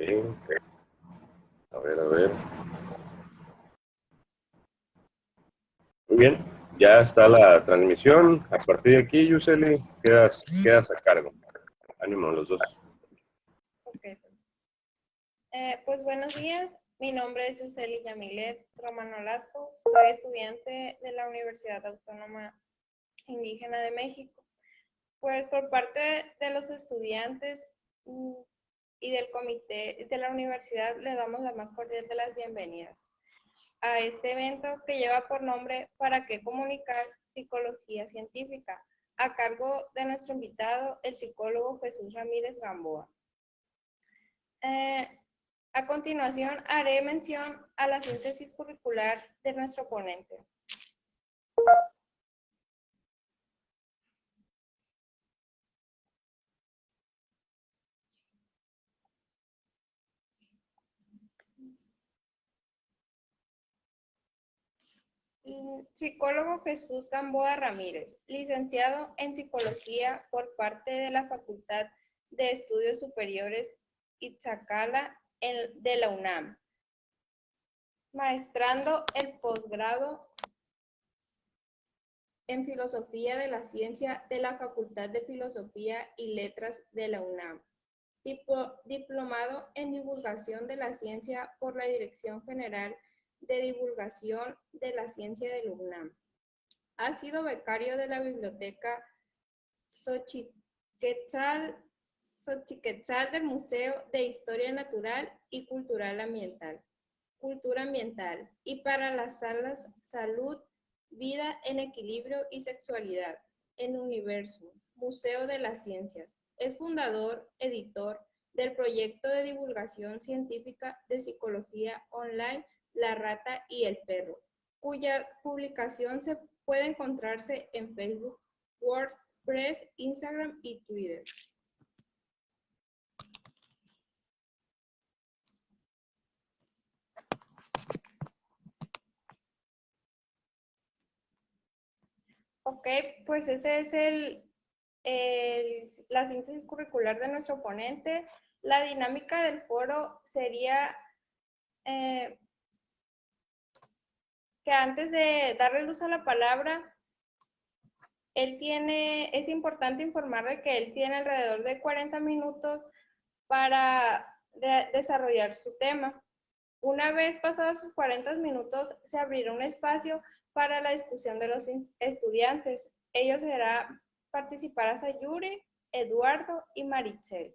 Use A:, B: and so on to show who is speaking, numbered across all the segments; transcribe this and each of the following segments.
A: A ver, a ver. Muy bien, ya está la transmisión. A partir de aquí, Yuseli, quedas a cargo. Ánimo los dos.
B: Ok. Pues buenos días. Mi nombre es Yuseli Yamilet Romano Lasco. Soy estudiante de la Universidad Autónoma Indígena de México. Pues por parte de los estudiantes y del comité de la universidad le damos la más cordial de las bienvenidas a este evento que lleva por nombre ¿Para qué comunicar psicología científica?, a cargo de nuestro invitado, el psicólogo Jesús Ramírez Gamboa. A continuación haré mención a la síntesis curricular de nuestro ponente. Psicólogo Jesús Gamboa Ramírez, licenciado en Psicología por parte de la Facultad de Estudios Superiores Iztacala de la UNAM, maestrando el posgrado en Filosofía de la Ciencia de la Facultad de Filosofía y Letras de la UNAM, diplomado en Divulgación de la Ciencia por la Dirección General de Divulgación de la Ciencia de la UNAM. Ha sido becario de la Biblioteca Xochiquetzal del Museo de Historia Natural y Cultura Ambiental, y para las salas Salud, Vida en Equilibrio y Sexualidad, en Universum, Museo de las Ciencias. Es fundador, editor del proyecto de divulgación científica de psicología online La Rata y el Perro, cuya publicación se puede encontrarse en Facebook, WordPress, Instagram y Twitter. Ok, pues ese es la síntesis curricular de nuestro ponente. La dinámica del foro sería que antes de darle luz a la palabra, es importante informarle que él tiene alrededor de 40 minutos para desarrollar su tema. Una vez pasados sus 40 minutos, se abrirá un espacio para la discusión de los estudiantes. Ellos serán participar a Sayuri, Eduardo y Marichel.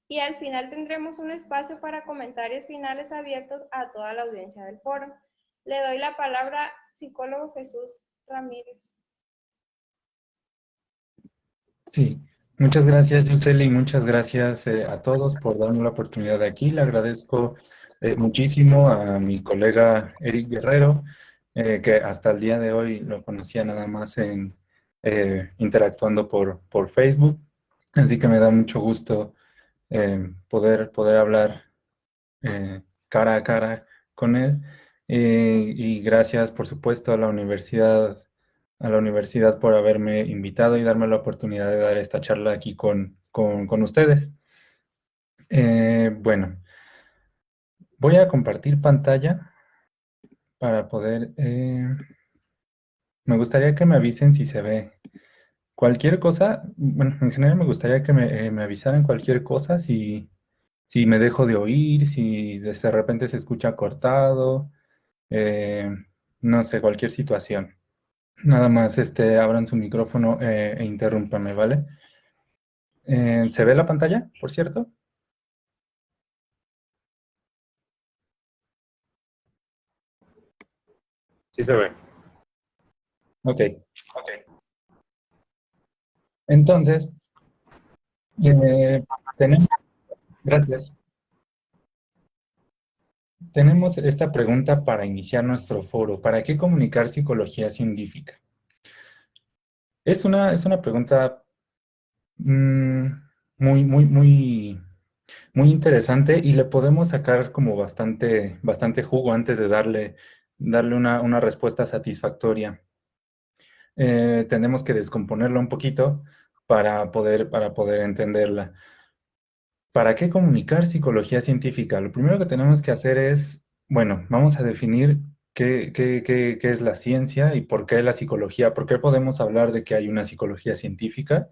B: Y al final tendremos un espacio para comentarios finales abiertos a toda la audiencia del foro. Le doy la palabra, psicólogo Jesús Ramírez.
C: Sí, muchas gracias, Yuseli, muchas gracias a todos por darme la oportunidad de aquí. Le agradezco muchísimo a mi colega Eric Guerrero, que hasta el día de hoy lo conocía nada más interactuando por Facebook. Así que me da mucho gusto poder hablar cara a cara con él. Y gracias, por supuesto, a la universidad por haberme invitado y darme la oportunidad de dar esta charla aquí con ustedes. Bueno, voy a compartir pantalla para poder... me gustaría que me avisen si se ve cualquier cosa. Bueno, en general me gustaría que me avisaran cualquier cosa si me dejo de oír, si de repente se escucha cortado, no sé, cualquier situación. Nada más abran su micrófono e interrúmpanme, ¿vale? ¿Se ve la pantalla, por cierto?
A: Sí se ve.
C: Ok. Entonces, tenemos, gracias. Tenemos esta pregunta para iniciar nuestro foro. ¿Para qué comunicar psicología científica? Es una pregunta muy interesante y le podemos sacar como bastante jugo antes de darle una respuesta satisfactoria. Tenemos que descomponerla un poquito para poder entenderla. ¿Para qué comunicar psicología científica? Lo primero que tenemos que hacer es, bueno, vamos a definir qué es la ciencia y por qué la psicología, por qué podemos hablar de que hay una psicología científica.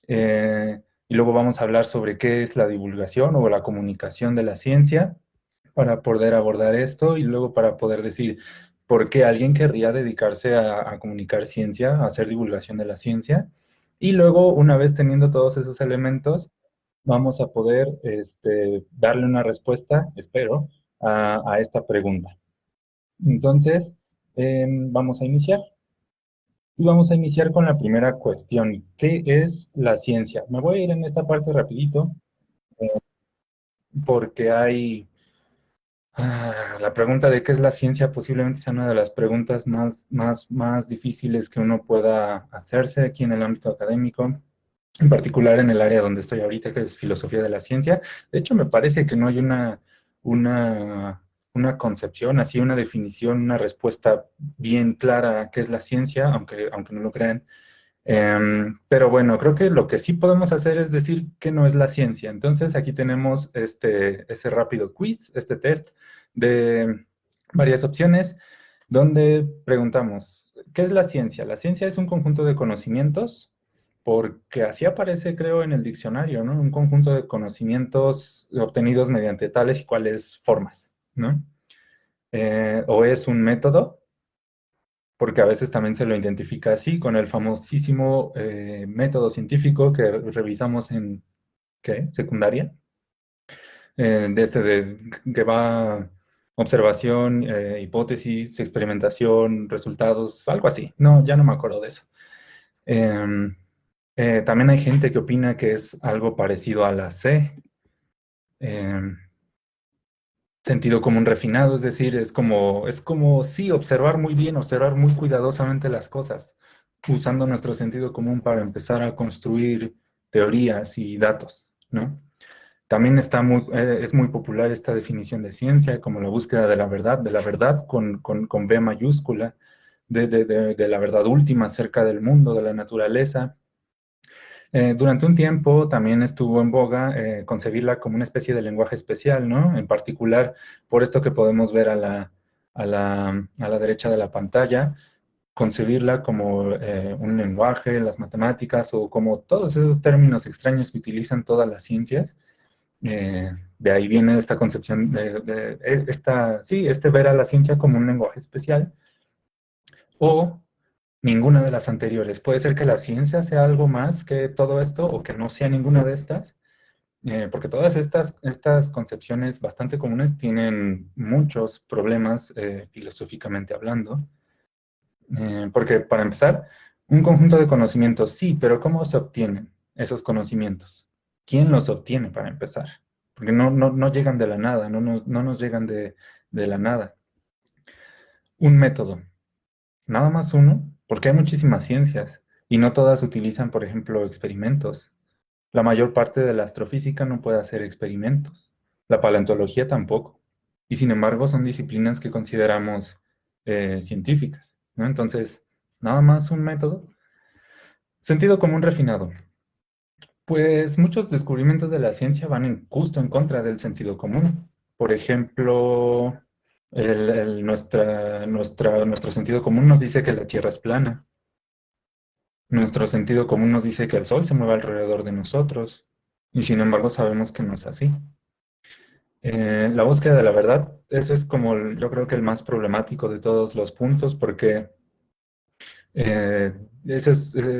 C: Y luego vamos a hablar sobre qué es la divulgación o la comunicación de la ciencia para poder abordar esto y luego para poder decir por qué alguien querría dedicarse a comunicar ciencia, a hacer divulgación de la ciencia. Y luego, una vez teniendo todos esos elementos, vamos a poder darle una respuesta, espero, a esta pregunta. Entonces, vamos a iniciar. Y vamos a iniciar con la primera cuestión. ¿Qué es la ciencia? Me voy a ir en esta parte rapidito, eh, porque hay... la pregunta de qué es la ciencia posiblemente sea una de las preguntas más difíciles que uno pueda hacerse aquí en el ámbito académico, en particular en el área donde estoy ahorita, que es filosofía de la ciencia. De hecho, me parece que no hay una, una concepción, así una definición, una respuesta bien clara a qué es la ciencia, aunque no lo crean. Pero bueno, creo que lo que sí podemos hacer es decir que no es la ciencia. Entonces aquí tenemos ese rápido quiz, este test de varias opciones, donde preguntamos, ¿qué es la ciencia? La ciencia es un conjunto de conocimientos, porque así aparece, creo, en el diccionario, ¿no? Un conjunto de conocimientos obtenidos mediante tales y cuales formas, ¿no? O es un método, porque a veces también se lo identifica así, con el famosísimo método científico que revisamos en, ¿qué? Secundaria, que va observación, hipótesis, experimentación, resultados, algo así. No, ya no me acuerdo de eso. Em, También hay gente que opina que es algo parecido a la C. em, Sentido común refinado, es decir, es como, sí, observar muy bien, observar muy cuidadosamente las cosas, usando nuestro sentido común para empezar a construir teorías y datos, ¿no? También es muy popular esta definición de ciencia, como la búsqueda de la verdad con B mayúscula, de la verdad última acerca del mundo, de la naturaleza. Durante un tiempo también estuvo en boga concebirla como una especie de lenguaje especial, ¿no? En particular, por esto que podemos ver a la derecha de la pantalla, concebirla como un lenguaje, las matemáticas o como todos esos términos extraños que utilizan todas las ciencias. De ahí viene esta concepción sí, ver a la ciencia como un lenguaje especial o ninguna de las anteriores. Puede ser que la ciencia sea algo más que todo esto o que no sea ninguna de estas, porque todas estas concepciones bastante comunes tienen muchos problemas filosóficamente hablando. Porque para empezar, un conjunto de conocimientos sí, pero ¿cómo se obtienen esos conocimientos? ¿Quién los obtiene para empezar? Porque no llegan de la nada, no nos llegan de la nada. Un método. Nada más uno, porque hay muchísimas ciencias y no todas utilizan, por ejemplo, experimentos. La mayor parte de la astrofísica no puede hacer experimentos. La paleontología tampoco. Y sin embargo son disciplinas que consideramos científicas, ¿no? Entonces, nada más un método. Sentido común refinado. Pues muchos descubrimientos de la ciencia van justo en contra del sentido común. Por ejemplo, nuestro sentido común nos dice que la Tierra es plana. Nuestro sentido común nos dice que el Sol se mueve alrededor de nosotros. Y sin embargo sabemos que no es así. La búsqueda de la verdad, ese es como yo creo que el más problemático de todos los puntos, porque eh,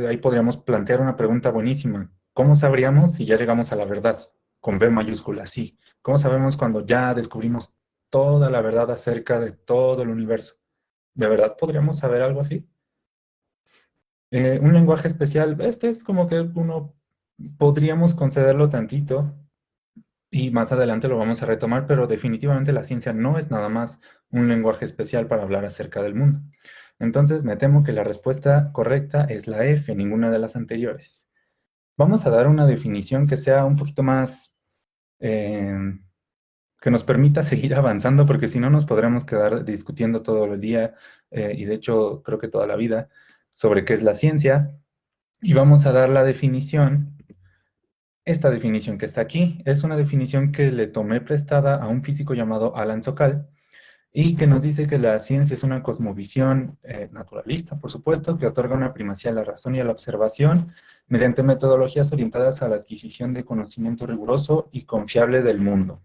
C: ahí podríamos plantear una pregunta buenísima. ¿Cómo sabríamos si ya llegamos a la verdad? Con B mayúscula, sí. ¿Cómo sabemos cuando ya descubrimos toda la verdad acerca de todo el universo? ¿De verdad podríamos saber algo así? Un lenguaje especial, este es como que uno podríamos concederlo tantito, y más adelante lo vamos a retomar, pero definitivamente la ciencia no es nada más un lenguaje especial para hablar acerca del mundo. Entonces me temo que la respuesta correcta es la F, ninguna de las anteriores. Vamos a dar una definición que sea un poquito más, que nos permita seguir avanzando, porque si no nos podremos quedar discutiendo todo el día, y de hecho creo que toda la vida, sobre qué es la ciencia. Y vamos a dar la definición esta definición que está aquí. Es una definición que le tomé prestada a un físico llamado Alan Sokal, y que nos dice que la ciencia es una cosmovisión naturalista, por supuesto, que otorga una primacía a la razón y a la observación mediante metodologías orientadas a la adquisición de conocimiento riguroso y confiable del mundo.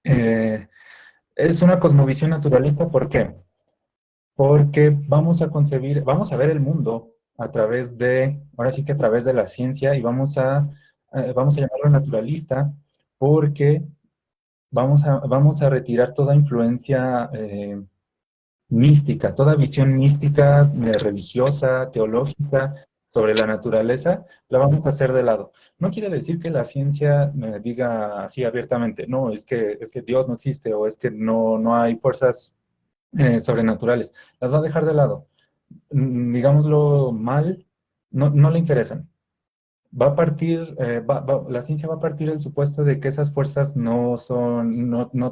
C: Es una cosmovisión naturalista, ¿por qué? Porque vamos a ver el mundo a través de, ahora sí que a través de la ciencia, y vamos a llamarlo naturalista, porque vamos a retirar toda influencia mística, toda visión mística, religiosa, teológica sobre la naturaleza, la vamos a hacer de lado. No quiere decir que la ciencia diga así abiertamente, no, es que Dios no existe o es que no hay fuerzas sobrenaturales. Las va a dejar de lado. Digámoslo mal, no le interesan. Va a partir, la ciencia va a partir del supuesto de que esas fuerzas no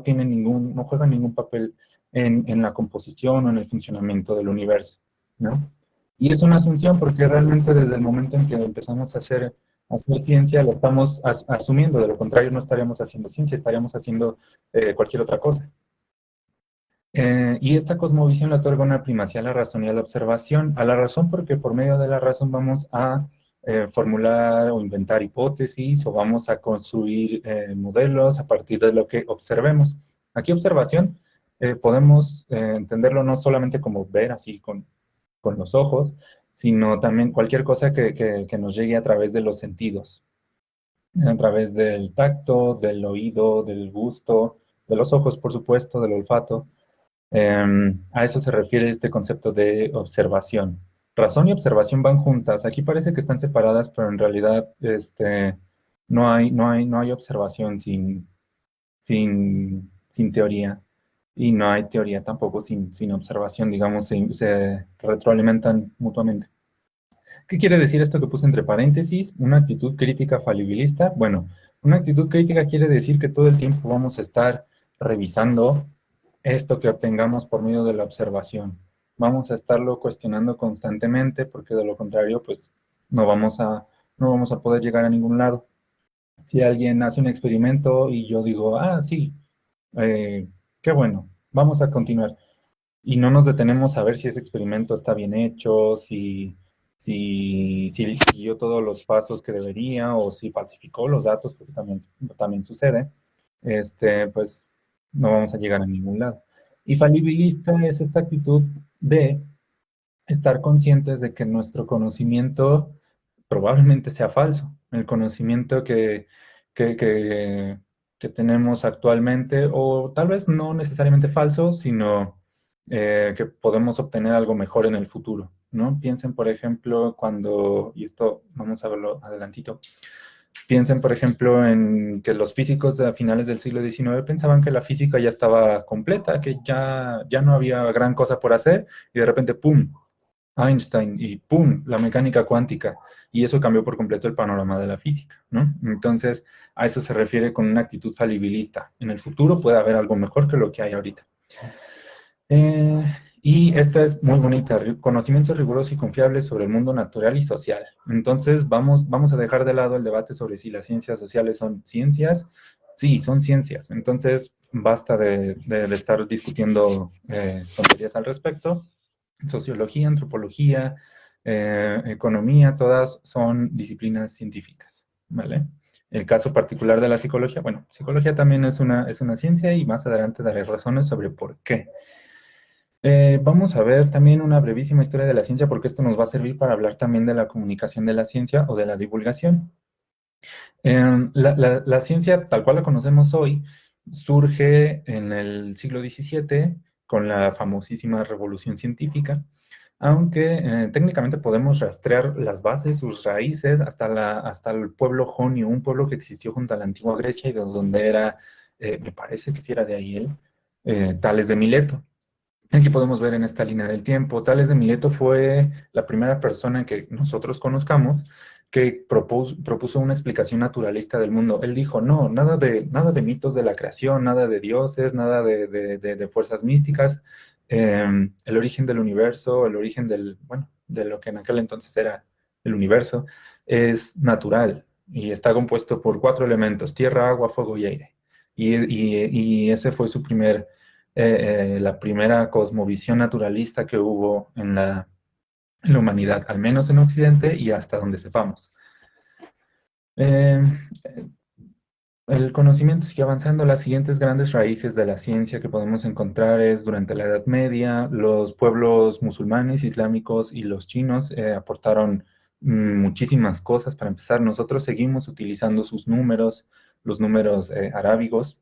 C: tienen no juegan ningún papel en la composición o en el funcionamiento del universo, ¿no? Y es una asunción porque realmente desde el momento en que empezamos a hacer ciencia, lo estamos asumiendo, de lo contrario no estaríamos haciendo ciencia, estaríamos haciendo cualquier otra cosa. Y esta cosmovisión le otorga una primacía a la razón y a la observación. A la razón porque por medio de la razón vamos a formular o inventar hipótesis o vamos a construir modelos a partir de lo que observemos. Aquí observación podemos entenderlo no solamente como ver así con los ojos, sino también cualquier cosa que nos llegue a través de los sentidos, a través del tacto, del oído, del gusto, de los ojos, por supuesto, del olfato. A eso se refiere este concepto de observación. Razón y observación van juntas. Aquí parece que están separadas, pero en realidad no hay observación sin teoría. Y no hay teoría tampoco sin observación, digamos, se retroalimentan mutuamente. ¿Qué quiere decir esto que puse entre paréntesis? Una actitud crítica falibilista. Bueno, una actitud crítica quiere decir que todo el tiempo vamos a estar revisando esto que obtengamos por medio de la observación. Vamos a estarlo cuestionando constantemente porque de lo contrario, pues no vamos a poder llegar a ningún lado. Si alguien hace un experimento y yo digo, ah, sí, qué bueno, vamos a continuar. Y no nos detenemos a ver si ese experimento está bien hecho, si siguió todos los pasos que debería o si falsificó los datos, porque también sucede, pues no vamos a llegar a ningún lado. Y falibilista es esta actitud de estar conscientes de que nuestro conocimiento probablemente sea falso. El conocimiento que, que- que tenemos actualmente, o tal vez no necesariamente falso, sino que podemos obtener algo mejor en el futuro, ¿no? Piensen, por ejemplo, y esto vamos a verlo adelantito, piensen, por ejemplo, en que los físicos a finales del siglo XIX pensaban que la física ya estaba completa, que ya no había gran cosa por hacer, y de repente, ¡pum!, Einstein y ¡pum!, la mecánica cuántica. Y eso cambió por completo el panorama de la física, ¿no? Entonces, a eso se refiere con una actitud falibilista. En el futuro puede haber algo mejor que lo que hay ahorita. Eh, y esta es muy bonita, conocimientos rigurosos y confiables sobre el mundo natural y social. Entonces, vamos a dejar de lado el debate sobre si las ciencias sociales son ciencias. Sí, son ciencias. Entonces, basta de estar discutiendo tonterías al respecto. Sociología, antropología, economía, todas son disciplinas científicas, ¿vale? El caso particular de la psicología, bueno, psicología también es una ciencia y más adelante daré razones sobre por qué. Vamos a ver también una brevísima historia de la ciencia porque esto nos va a servir para hablar también de la comunicación de la ciencia o de la divulgación. La ciencia, tal cual la conocemos hoy, surge en el siglo XVII con la famosísima Revolución Científica, aunque técnicamente podemos rastrear las bases, sus raíces, hasta el pueblo jonio, un pueblo que existió junto a la antigua Grecia y de donde era, me parece que sí era de ahí él, Tales de Mileto. Aquí podemos ver en esta línea del tiempo, Tales de Mileto fue la primera persona que nosotros conozcamos que propuso una explicación naturalista del mundo. Él dijo, no, nada de mitos de la creación, nada de dioses, nada de fuerzas místicas. El origen del universo, el origen de lo que en aquel entonces era el universo, es natural. y está compuesto por 4 elementos: tierra, agua, fuego y aire. Y ese fue su la primera cosmovisión naturalista que hubo en la humanidad, al menos en Occidente y hasta donde sepamos. Eh, el conocimiento sigue avanzando. Las siguientes grandes raíces de la ciencia que podemos encontrar es durante la Edad Media. Los pueblos musulmanes, islámicos y los chinos aportaron muchísimas cosas. Para empezar, nosotros seguimos utilizando sus números, los números arábigos.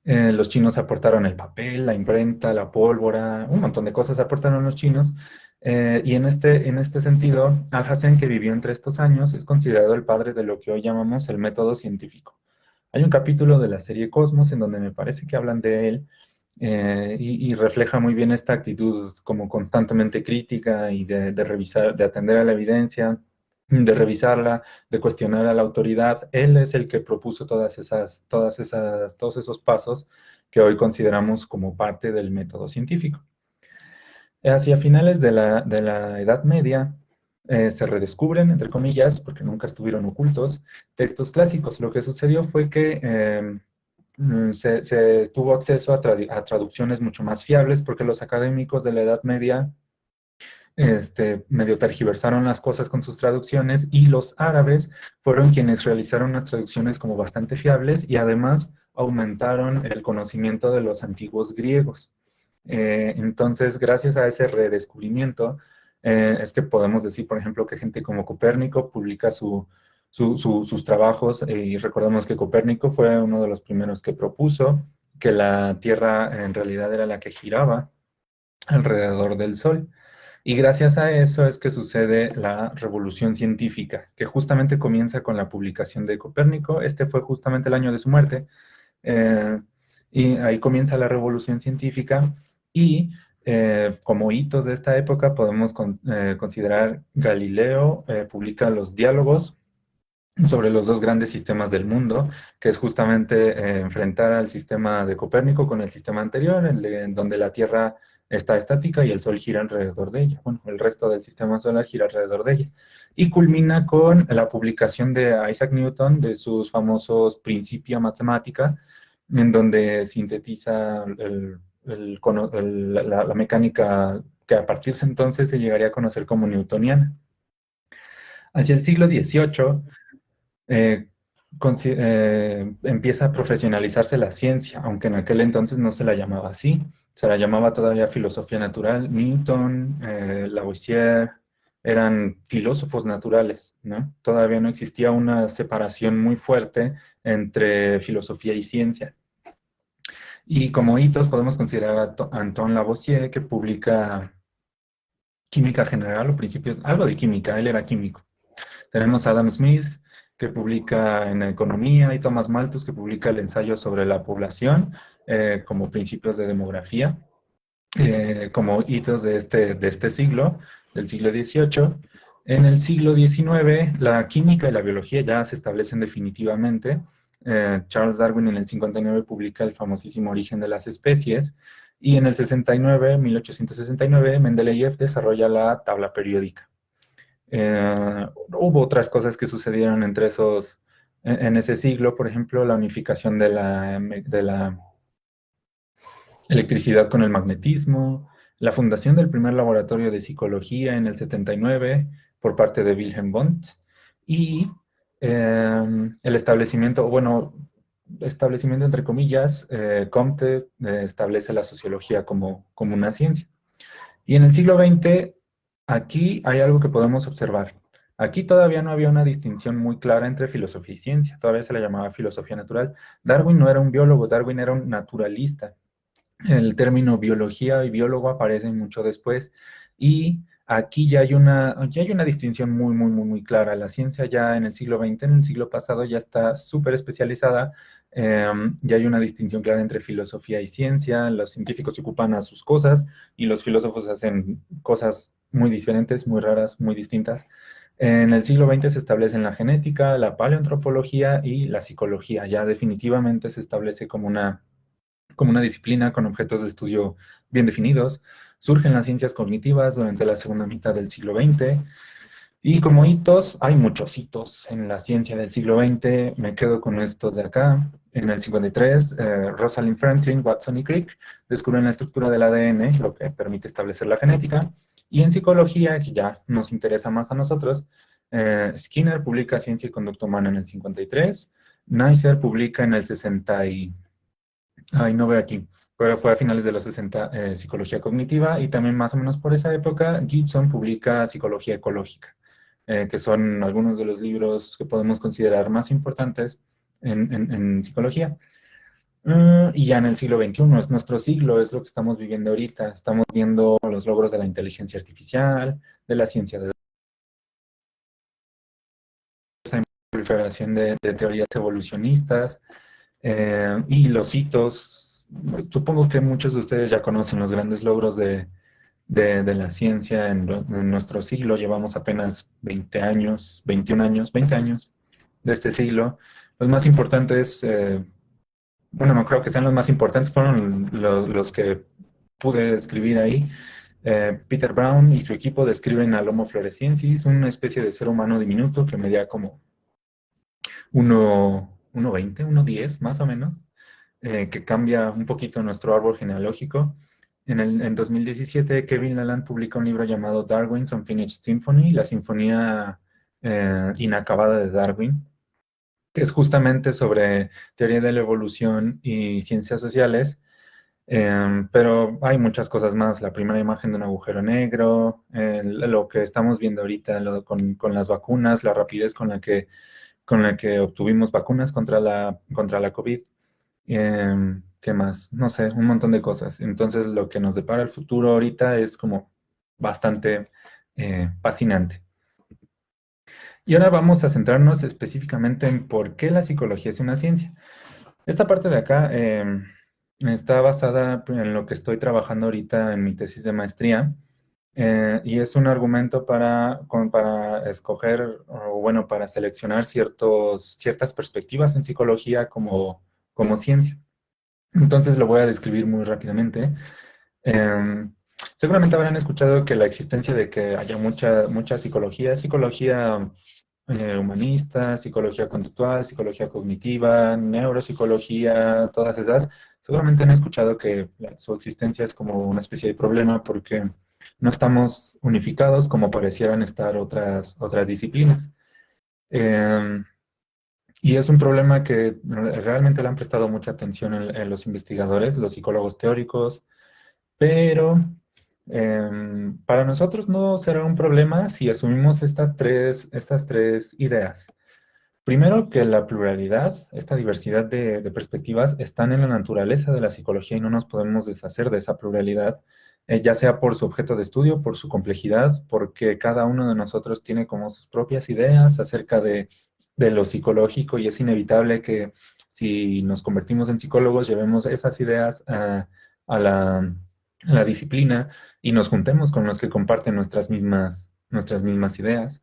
C: Los chinos aportaron el papel, la imprenta, la pólvora, un montón de cosas aportaron los chinos. Y en este sentido, Alhazen, que vivió entre estos años, es considerado el padre de lo que hoy llamamos el método científico. Hay un capítulo de la serie Cosmos en donde me parece que hablan de él y refleja muy bien esta actitud como constantemente crítica y de revisar, de atender a la evidencia, de revisarla, de cuestionar a la autoridad. Él es el que propuso todos esos pasos que hoy consideramos como parte del método científico. Hacia finales de la Edad Media se redescubren, entre comillas, porque nunca estuvieron ocultos, textos clásicos. Lo que sucedió fue que se tuvo acceso a traducciones mucho más fiables, porque los académicos de la Edad Media medio tergiversaron las cosas con sus traducciones, y los árabes fueron quienes realizaron unas traducciones como bastante fiables y además aumentaron el conocimiento de los antiguos griegos. Entonces, gracias a ese redescubrimiento, es que podemos decir, por ejemplo, que gente como Copérnico publica sus trabajos, y recordemos que Copérnico fue uno de los primeros que propuso que la Tierra en realidad era la que giraba alrededor del Sol. Y gracias a eso es que sucede la revolución científica, que justamente comienza con la publicación de Copérnico. Este fue justamente el año de su muerte. Y ahí comienza la revolución científica, y como hitos de esta época podemos considerar Galileo publica los diálogos sobre los dos grandes sistemas del mundo, que es justamente enfrentar al sistema de Copérnico con el sistema anterior, donde la Tierra está estática y el Sol gira alrededor de ella. Bueno, el resto del sistema solar gira alrededor de ella. Y culmina con la publicación de Isaac Newton de sus famosos Principia Mathematica, en donde sintetiza la mecánica que a partir de entonces se llegaría a conocer como newtoniana. Hacia el siglo XVIII empieza a profesionalizarse la ciencia, aunque en aquel entonces no se la llamaba así, se la llamaba todavía filosofía natural. Newton, Lavoisier, eran filósofos naturales, ¿no? Todavía no existía una separación muy fuerte entre filosofía y ciencia. Y como hitos podemos considerar a Antoine Lavoisier, que publica Química General o Principios, algo de química, él era químico. Tenemos a Adam Smith, que publica en Economía, y Thomas Malthus, que publica el ensayo sobre la población como principios de demografía, como hitos de este siglo, del siglo XVIII. En el siglo XIX, la química y la biología ya se establecen definitivamente. Charles Darwin en el 59 publica el famosísimo Origen de las Especies, y en el 1869, Mendeleev desarrolla la tabla periódica. Hubo otras cosas que sucedieron en ese siglo, por ejemplo, la unificación de la electricidad con el magnetismo, la fundación del primer laboratorio de psicología en el 79 por parte de Wilhelm Wundt, y el establecimiento entre comillas, Comte establece la sociología como una ciencia. Y en el siglo XX, aquí hay algo que podemos observar. Aquí todavía no había una distinción muy clara entre filosofía y ciencia, todavía se la llamaba filosofía natural. Darwin no era un biólogo, Darwin era un naturalista. El término biología y biólogo aparecen mucho después, y aquí ya hay una distinción muy clara. La ciencia ya en el siglo XX, en el siglo pasado, ya está súper especializada. Ya hay una distinción clara entre filosofía y ciencia. Los científicos se ocupan a sus cosas y los filósofos hacen cosas muy diferentes, muy raras, muy distintas. En el siglo XX se establecen la genética, la paleoantropología y la psicología. Ya definitivamente se establece como una disciplina con objetos de estudio bien definidos. Surgen las ciencias cognitivas durante la segunda mitad del siglo XX. Y como hitos, hay muchos hitos en la ciencia del siglo XX. Me quedo con estos de acá. En el 53, Rosalind Franklin, Watson y Crick descubren la estructura del ADN, lo que permite establecer la genética. Y en psicología, que ya nos interesa más a nosotros, Skinner publica Ciencia y Conducta Humana en el 53. Neisser publica en el 60 y... Ay, no veo aquí, pero fue a finales de los 60, Psicología Cognitiva, y también más o menos por esa época Gibson publica Psicología Ecológica, que son algunos de los libros que podemos considerar más importantes en psicología. Y ya en el siglo XXI es nuestro siglo, es lo que estamos viviendo ahorita. Estamos viendo los logros de la inteligencia artificial, de la ciencia de la proliferación de teorías evolucionistas, y los hitos. Supongo que muchos de ustedes ya conocen los grandes logros de la ciencia en nuestro siglo. Llevamos apenas 20 años, 21 años, 20 años de este siglo. Los más importantes, bueno, no creo que sean los más importantes, fueron los que pude describir ahí. Peter Brown y su equipo describen al Homo floresiensis, una especie de ser humano diminuto que medía como 1,20, 1,10 más o menos, que cambia un poquito nuestro árbol genealógico. En 2017, Kevin Laland publica un libro llamado Darwin's Unfinished Symphony, la sinfonía inacabada de Darwin, que es justamente sobre teoría de la evolución y ciencias sociales. Pero hay muchas cosas más. La primera imagen de un agujero negro, lo que estamos viendo ahorita con las vacunas, la rapidez con la que obtuvimos vacunas contra la COVID. ¿Qué más? No sé, un montón de cosas. Entonces, lo que nos depara el futuro ahorita es como bastante fascinante. Y ahora vamos a centrarnos específicamente en por qué la psicología es una ciencia. Esta parte de acá está basada en lo que estoy trabajando ahorita en mi tesis de maestría, y es un argumento para escoger, o bueno, para seleccionar ciertas perspectivas en psicología como ciencia. Entonces lo voy a describir muy rápidamente. Em, Seguramente habrán escuchado que la existencia de que haya mucha psicología humanista, psicología conductual, psicología cognitiva, neuropsicología, todas esas, seguramente han escuchado que su existencia es como una especie de problema porque no estamos unificados como parecieran estar otras disciplinas. Em, y es un problema que realmente le han prestado mucha atención en los investigadores, los psicólogos teóricos, pero para nosotros no será un problema si asumimos estas tres ideas. Primero, que la pluralidad, esta diversidad de perspectivas, están en la naturaleza de la psicología y no nos podemos deshacer de esa pluralidad, ya sea por su objeto de estudio, por su complejidad, porque cada uno de nosotros tiene como sus propias ideas acerca de lo psicológico, y es inevitable que si nos convertimos en psicólogos llevemos esas ideas a la disciplina y nos juntemos con los que comparten nuestras mismas ideas.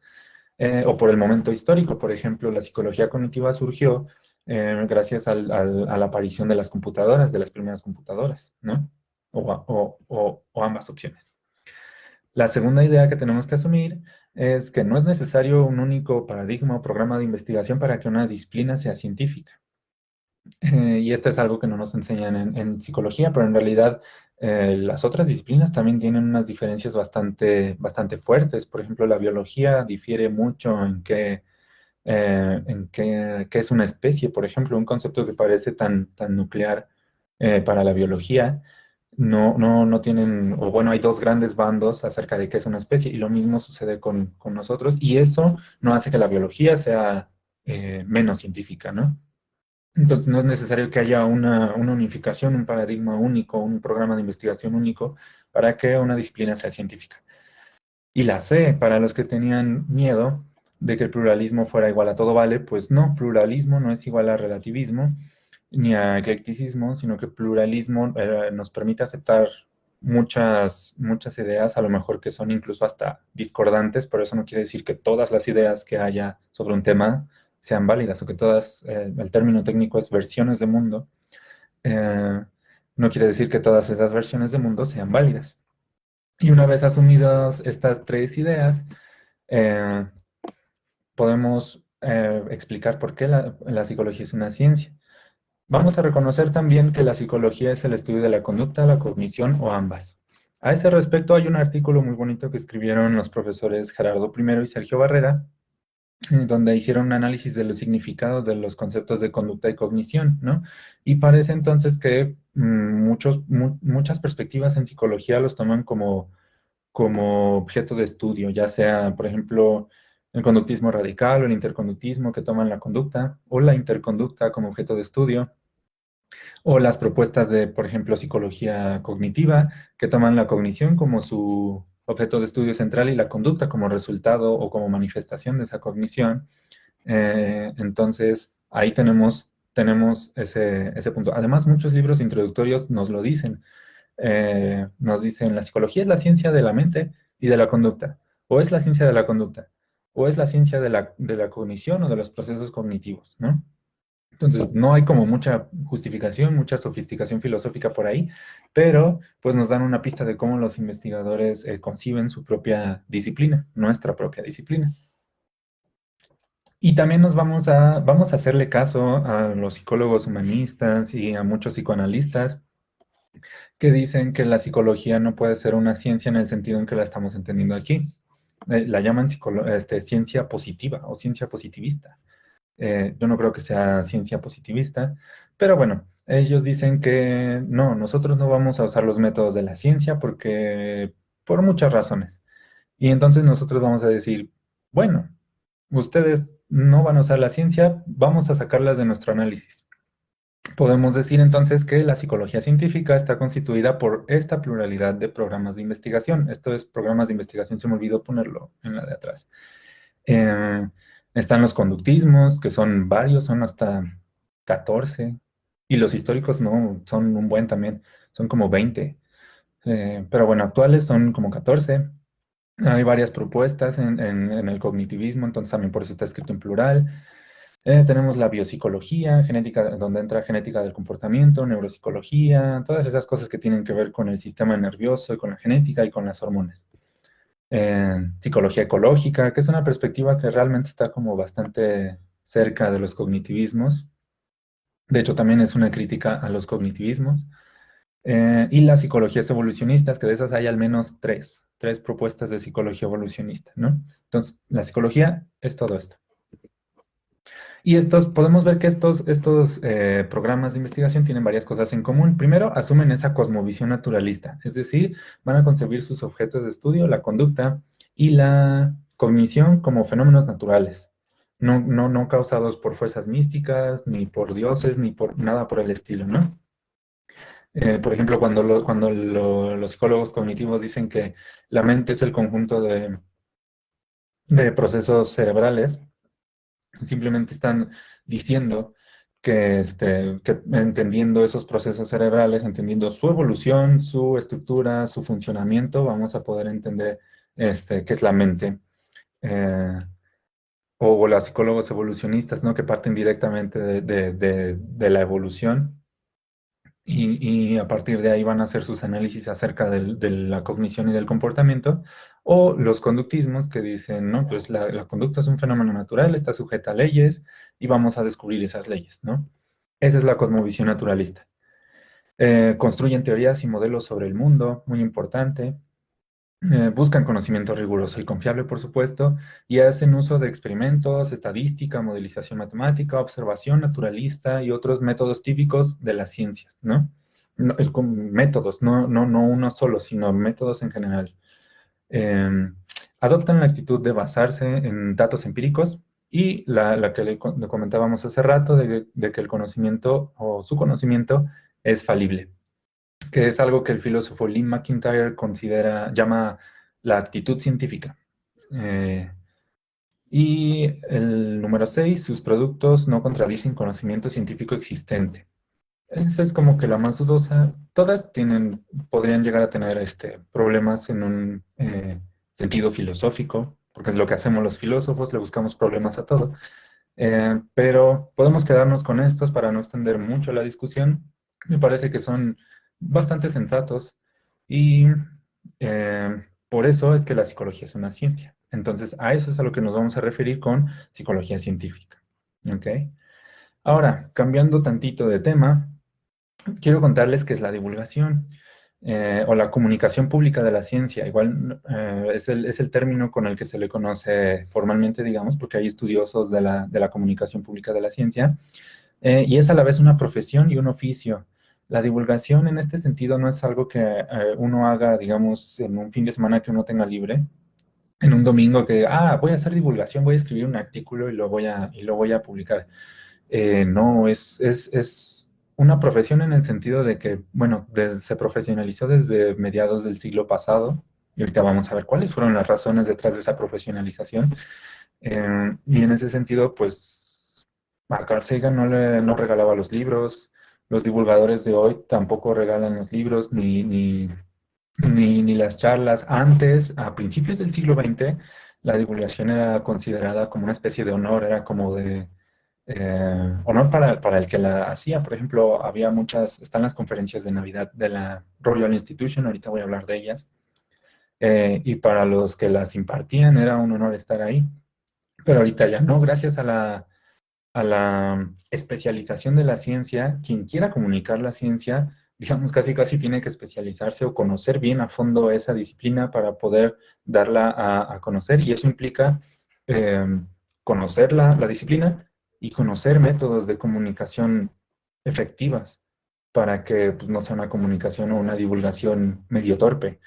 C: O por el momento histórico. Por ejemplo, la psicología cognitiva surgió gracias a la aparición de las computadoras, de las primeras computadoras, ¿no? O ambas opciones. La segunda idea que tenemos que asumir es que no es necesario un único paradigma o programa de investigación para que una disciplina sea científica. Y esto es algo que no nos enseñan en psicología, pero en realidad las otras disciplinas también tienen unas diferencias bastante fuertes. Por ejemplo, la biología difiere mucho qué es una especie. Por ejemplo, un concepto que parece tan nuclear para la biología, no tienen, o bueno, hay dos grandes bandos acerca de qué es una especie, y lo mismo sucede con nosotros, y eso no hace que la biología sea menos científica, ¿no? Entonces no es necesario que haya una unificación, un paradigma único, un programa de investigación único para que una disciplina sea científica. Y la C, para los que tenían miedo de que el pluralismo fuera igual a todo vale, pues no, pluralismo no es igual a relativismo ni a eclecticismo, sino que pluralismo nos permite aceptar muchas ideas, a lo mejor que son incluso hasta discordantes, pero eso no quiere decir que todas las ideas que haya sobre un tema sean válidas, o que todas, el término técnico es versiones de mundo, no quiere decir que todas esas versiones de mundo sean válidas. Y una vez asumidas estas tres ideas, eh, podemos explicar por qué la psicología es una ciencia. Vamos a reconocer también que la psicología es el estudio de la conducta, la cognición o ambas. A ese respecto hay un artículo muy bonito que escribieron los profesores Gerardo I y Sergio Barrera, donde hicieron un análisis de los significados de los conceptos de conducta y cognición, ¿no? Y parece entonces que muchas perspectivas en psicología los toman como objeto de estudio, ya sea, por ejemplo, el conductismo radical o el interconductismo que toman la conducta, o la interconducta como objeto de estudio, o las propuestas de, por ejemplo, psicología cognitiva, que toman la cognición como su objeto de estudio central y la conducta como resultado o como manifestación de esa cognición. Entonces, ahí tenemos ese punto. Además, muchos libros introductorios nos lo dicen. Nos dicen, la psicología es la ciencia de la mente y de la conducta, o es la ciencia de la conducta, o es la ciencia de la cognición o de los procesos cognitivos, ¿no? Entonces, no hay como mucha justificación, mucha sofisticación filosófica por ahí, pero pues nos dan una pista de cómo los investigadores conciben su propia disciplina, nuestra propia disciplina. Y también vamos a hacerle caso a los psicólogos humanistas y a muchos psicoanalistas que dicen que la psicología no puede ser una ciencia en el sentido en que la estamos entendiendo aquí. La llaman ciencia positiva o ciencia positivista. Yo no creo que sea ciencia positivista, pero bueno, ellos dicen que no, nosotros no vamos a usar los métodos de la ciencia por muchas razones. Y entonces nosotros vamos a decir, bueno, ustedes no van a usar la ciencia, vamos a sacarlas de nuestro análisis. Podemos decir entonces que la psicología científica está constituida por esta pluralidad de programas de investigación. Esto es programas de investigación, se me olvidó ponerlo en la de atrás. Están los conductismos, que son varios, son hasta 14. Y los históricos no, son un buen también, son como 20. Pero bueno, actuales son como 14. Hay varias propuestas en el cognitivismo, entonces también por eso está escrito en plural. Tenemos la biopsicología, genética, donde entra genética del comportamiento, neuropsicología, todas esas cosas que tienen que ver con el sistema nervioso y con la genética y con las hormonas. Psicología ecológica, que es una perspectiva que realmente está como bastante cerca de los cognitivismos. De hecho, también es una crítica a los cognitivismos. Y las psicologías evolucionistas, que de esas hay al menos tres propuestas de psicología evolucionista, ¿no? Entonces, la psicología es todo esto. Y podemos ver que estos programas de investigación tienen varias cosas en común. Primero, asumen esa cosmovisión naturalista, es decir, van a concebir sus objetos de estudio, la conducta y la cognición como fenómenos naturales, no causados por fuerzas místicas, ni por dioses, ni por nada por el estilo, ¿no? Por ejemplo, cuando los psicólogos cognitivos dicen que la mente es el conjunto de procesos cerebrales, simplemente están diciendo que entendiendo esos procesos cerebrales, entendiendo su evolución, su estructura, su funcionamiento, vamos a poder entender qué es la mente. O los psicólogos evolucionistas, ¿no? Que parten directamente de la evolución y a partir de ahí van a hacer sus análisis acerca de la cognición y del comportamiento, o los conductismos que dicen, no, pues la conducta es un fenómeno natural, está sujeta a leyes y vamos a descubrir esas leyes, ¿no? Esa es la cosmovisión naturalista. Construyen teorías y modelos sobre el mundo, muy importante. Buscan conocimiento riguroso y confiable, por supuesto, y hacen uso de experimentos, estadística, modelización matemática, observación naturalista y otros métodos típicos de las ciencias, ¿no? Es con métodos, no uno solo, sino métodos en general. Adoptan la actitud de basarse en datos empíricos y la que le comentábamos hace rato de que el conocimiento o su conocimiento es falible, que es algo que el filósofo Lynn McIntyre llama la actitud científica. Y el número 6, sus productos no contradicen conocimiento científico existente. Esa es como que la más dudosa. Todas podrían llegar a tener problemas en un sentido filosófico, porque es lo que hacemos los filósofos, le buscamos problemas a todo. Pero podemos quedarnos con estos para no extender mucho la discusión. Me parece que son bastante sensatos y Por eso es que la psicología es una ciencia. Entonces, a eso es a lo que nos vamos a referir con psicología científica. ¿Ok? Ahora, cambiando tantito de tema, quiero contarles qué es la divulgación o la comunicación pública de la ciencia. Igual es el término con el que se le conoce formalmente, digamos, porque hay estudiosos de la comunicación pública de la ciencia, y es a la vez una profesión y un oficio. La divulgación en este sentido no es algo que uno haga, digamos, en un fin de semana que uno tenga libre, en un domingo que, voy a hacer divulgación, voy a escribir un artículo y lo voy a publicar. No, es una profesión en el sentido de que, bueno, se profesionalizó desde mediados del siglo pasado, y ahorita vamos a ver cuáles fueron las razones detrás de esa profesionalización. Y en ese sentido, pues, a Carl Sagan no regalaba los libros, los divulgadores de hoy tampoco regalan los libros ni las charlas. Antes, a principios del siglo XX, la divulgación era considerada como una especie de honor, era como de honor para el que la hacía. Por ejemplo, había están las conferencias de Navidad de la Royal Institution, ahorita voy a hablar de ellas, y para los que las impartían era un honor estar ahí, pero ahorita ya no, gracias a la especialización de la ciencia, quien quiera comunicar la ciencia, digamos, casi casi tiene que especializarse o conocer bien a fondo esa disciplina para poder darla a conocer, y eso implica eh, conocer la disciplina y conocer métodos de comunicación efectivas para que pues, no sea una comunicación o una divulgación medio torpe.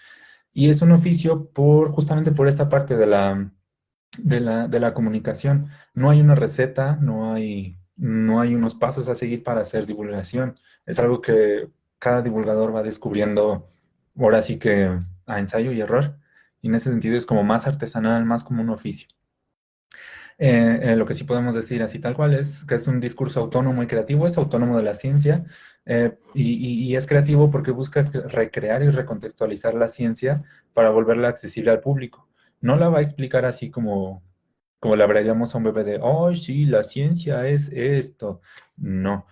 C: Y es un oficio justamente por esta parte de la comunicación. No hay una receta, no hay unos pasos a seguir para hacer divulgación. Es algo que cada divulgador va descubriendo, ahora sí que a ensayo y error. Y en ese sentido es como más artesanal, más como un oficio. Lo que sí podemos decir así tal cual es que es un discurso autónomo y creativo, es autónomo de la ciencia, y es creativo porque busca recrear y recontextualizar la ciencia para volverla accesible al público. No la va a explicar así como le hablaríamos a un bebé de, oh, sí, la ciencia es esto. No,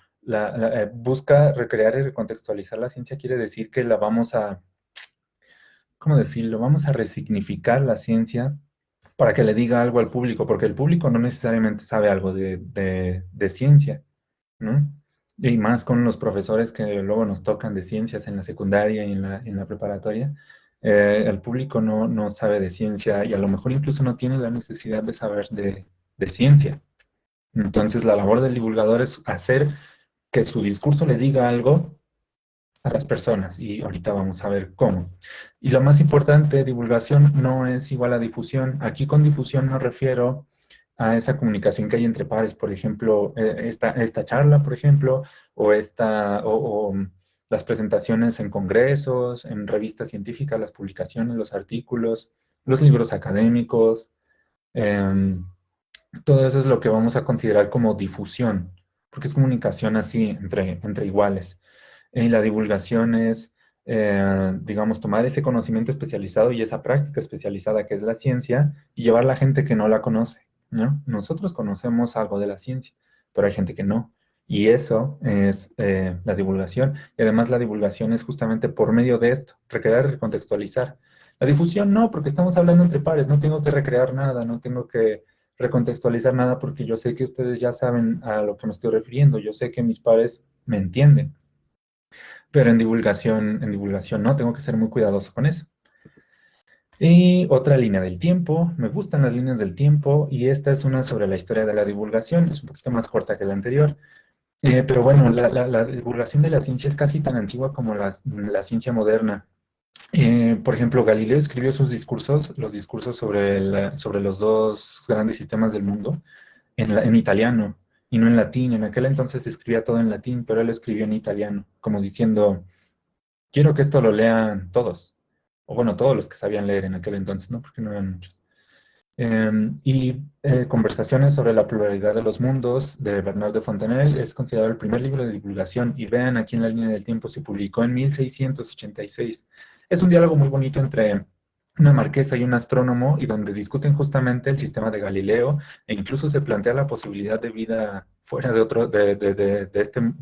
C: busca recrear y recontextualizar la ciencia, quiere decir que la vamos a, ¿cómo decirlo? Vamos a resignificar la ciencia para que le diga algo al público, porque el público no necesariamente sabe algo de ciencia, ¿no? Y más con los profesores que luego nos tocan de ciencias en la secundaria y en la preparatoria, el público no sabe de ciencia y a lo mejor incluso no tiene la necesidad de saber de ciencia. Entonces, la labor del divulgador es hacer que su discurso le diga algo a las personas, y ahorita vamos a ver cómo. Y lo más importante, divulgación no es igual a difusión. Aquí con difusión me refiero a esa comunicación que hay entre pares, por ejemplo, esta charla, por ejemplo, o las presentaciones en congresos, en revistas científicas, las publicaciones, los artículos, los libros académicos, em, todo eso es lo que vamos a considerar como difusión, porque es comunicación así entre iguales. Y la divulgación es, digamos, tomar ese conocimiento especializado y esa práctica especializada que es la ciencia y llevar a la gente que no la conoce, ¿no? Nosotros conocemos algo de la ciencia, pero hay gente que no. Y eso es la divulgación. Y además la divulgación es justamente por medio de esto, recrear y recontextualizar. La difusión no, porque estamos hablando entre pares, no tengo que recrear nada, no tengo que recontextualizar nada porque yo sé que ustedes ya saben a lo que me estoy refiriendo, yo sé que mis pares me entienden, pero en divulgación no, tengo que ser muy cuidadoso con eso. Y otra línea del tiempo, me gustan las líneas del tiempo, y esta es una sobre la historia de la divulgación, es un poquito más corta que la anterior, pero bueno, la divulgación de la ciencia es casi tan antigua como la ciencia moderna. Por ejemplo, Galileo escribió sus discursos, los discursos sobre los dos grandes sistemas del mundo, en italiano y no en latín. En aquel entonces se escribía todo en latín, pero él escribió en italiano, como diciendo, quiero que esto lo lean todos, o bueno, todos los que sabían leer en aquel entonces, ¿no? Porque no eran muchos. Conversaciones sobre la pluralidad de los mundos, de Bernard de Fontenelle, es considerado el primer libro de divulgación, y vean aquí en la línea del tiempo, se publicó en 1686. Es un diálogo muy bonito entre una marquesa y un astrónomo, y donde discuten justamente el sistema de Galileo, e incluso se plantea la posibilidad de vida fuera de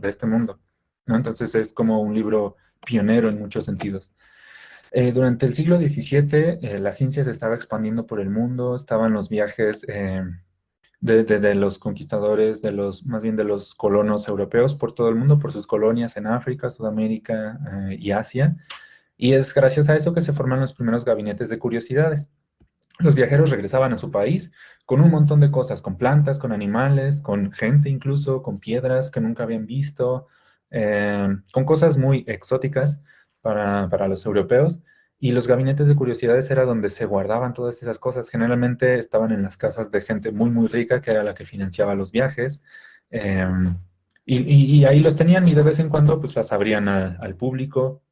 C: este mundo, ¿no? Entonces es como un libro pionero en muchos sentidos. Durante el siglo XVII, la ciencia se estaba expandiendo por el mundo, estaban los viajes de los conquistadores, más bien de los colonos europeos por todo el mundo, por sus colonias en África, Sudamérica, y Asia. Y es gracias a eso que se forman los primeros gabinetes de curiosidades. Los viajeros regresaban a su país con un montón de cosas, con plantas, con animales, con gente incluso, con piedras que nunca habían visto, con cosas muy exóticas para los europeos. Y los gabinetes de curiosidades era donde se guardaban todas esas cosas. Generalmente estaban en las casas de gente muy, muy rica, que era la que financiaba los viajes. eh, y ahí los tenían y de vez en cuando pues las abrían al público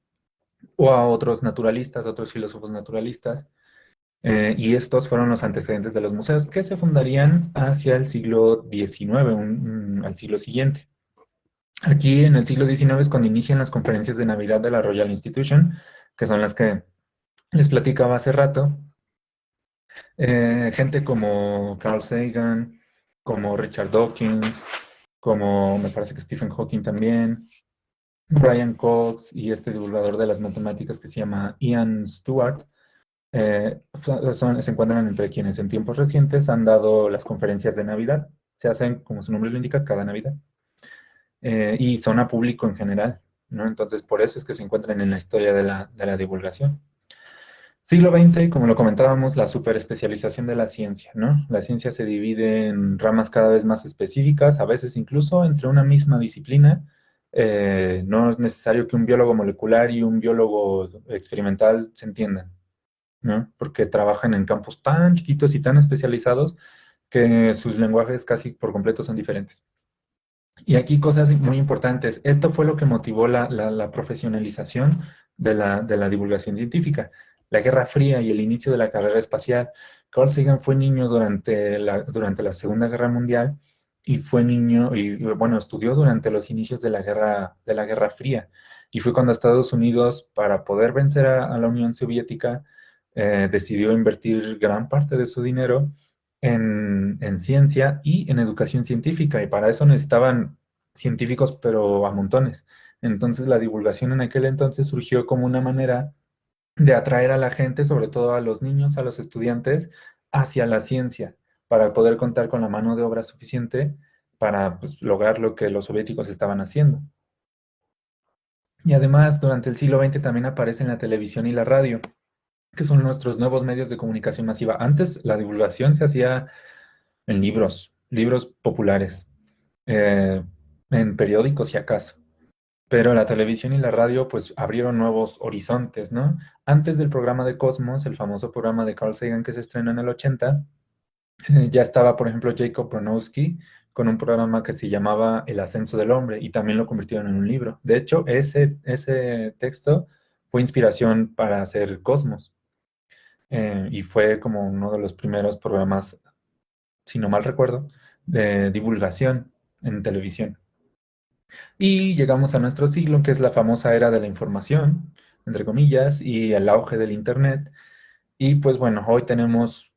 C: o a otros naturalistas, otros filósofos naturalistas. Y estos fueron los antecedentes de los museos que se fundarían hacia el siglo XIX, al siglo siguiente. Aquí en el siglo XIX es cuando inician las conferencias de Navidad de la Royal Institution, que son las que les platicaba hace rato. Gente como Carl Sagan, como Richard Dawkins, como me parece que Stephen Hawking también, Brian Cox y este divulgador de las matemáticas que se llama Ian Stewart, se encuentran entre quienes en tiempos recientes han dado las conferencias de Navidad. Se hacen, como su nombre lo indica, cada Navidad. Y son a público en general, ¿no? Entonces, por eso es que se encuentran en la historia de la divulgación. Siglo XX, como lo comentábamos, la superespecialización de la ciencia, ¿no? La ciencia se divide en ramas cada vez más específicas, a veces incluso entre una misma disciplina. No es necesario que un biólogo molecular y un biólogo experimental se entiendan, ¿no? Porque trabajan en campos tan chiquitos y tan especializados que sus lenguajes casi por completo son diferentes. Y aquí cosas muy importantes. Esto fue lo que motivó la profesionalización de la divulgación científica. La Guerra Fría y el inicio de la carrera espacial. Carl Sagan fue niño durante la Segunda Guerra Mundial y fue niño, y bueno, estudió durante los inicios de la Guerra Fría. Y fue cuando Estados Unidos, para poder vencer a la Unión Soviética, decidió invertir gran parte de su dinero en ciencia y en educación científica, y para eso necesitaban científicos, pero a montones. Entonces la divulgación en aquel entonces surgió como una manera de atraer a la gente, sobre todo a los niños, a los estudiantes, hacia la ciencia, para poder contar con la mano de obra suficiente para pues, lograr lo que los soviéticos estaban haciendo. Y además, durante el siglo XX también aparecen la televisión y la radio, que son nuestros nuevos medios de comunicación masiva. Antes la divulgación se hacía en libros populares, eh, en periódicos si acaso. Pero la televisión y la radio pues abrieron nuevos horizontes, ¿no? Antes del programa de Cosmos, el famoso programa de Carl Sagan que se estrenó en el 80, ya estaba, por ejemplo, Jacob Bronowski con un programa que se llamaba El ascenso del hombre y también lo convirtieron en un libro. De hecho, ese texto fue inspiración para hacer Cosmos, y fue como uno de los primeros programas, si no mal recuerdo, de divulgación en televisión. Y llegamos a nuestro siglo, que es la famosa era de la información, entre comillas, y el auge del Internet. Y pues bueno, hoy tenemos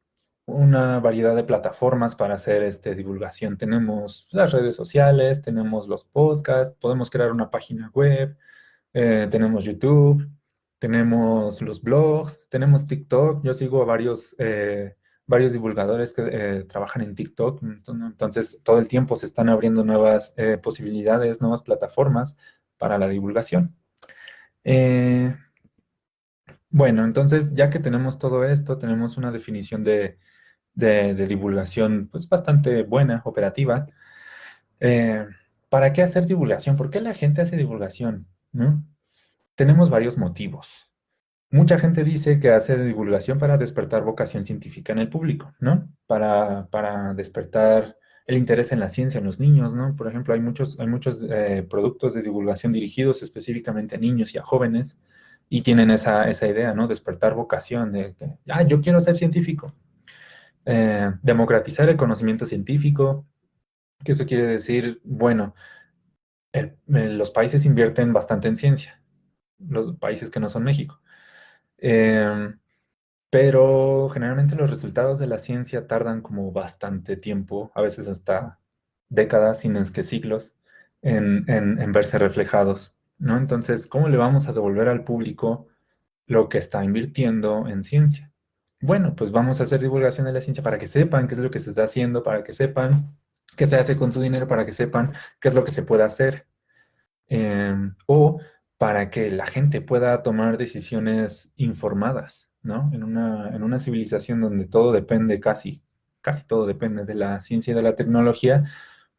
C: una variedad de plataformas para hacer divulgación. Tenemos las redes sociales, tenemos los podcasts, podemos crear una página web, tenemos YouTube, tenemos los blogs, tenemos TikTok. Yo sigo a varios divulgadores que trabajan en TikTok. Entonces, todo el tiempo se están abriendo nuevas posibilidades, nuevas plataformas para la divulgación. Eh, bueno, entonces, ya que tenemos todo esto, tenemos una definición de divulgación pues bastante buena, operativa. Eh, ¿Para qué hacer divulgación? ¿Por qué la gente hace divulgación? ¿No? Tenemos varios motivos. Mucha gente dice que hace divulgación para despertar vocación científica en el público, ¿no? Para despertar el interés en la ciencia en los niños, ¿no? Por ejemplo, hay muchos productos de divulgación dirigidos específicamente a niños y a jóvenes y tienen esa idea, ¿no? Despertar vocación de que, yo quiero ser científico. Democratizar el conocimiento científico, que eso quiere decir, bueno, los países invierten bastante en ciencia, los países que no son México. Pero generalmente los resultados de la ciencia tardan como bastante tiempo, a veces hasta décadas, si no es que siglos, en verse reflejados, ¿no? Entonces, ¿cómo le vamos a devolver al público lo que está invirtiendo en ciencia. Bueno, pues vamos a hacer divulgación de la ciencia para que sepan qué es lo que se está haciendo, para que sepan qué se hace con su dinero, para que sepan qué es lo que se puede hacer. O para que la gente pueda tomar decisiones informadas, ¿no? En una civilización donde todo depende, casi todo depende de la ciencia y de la tecnología,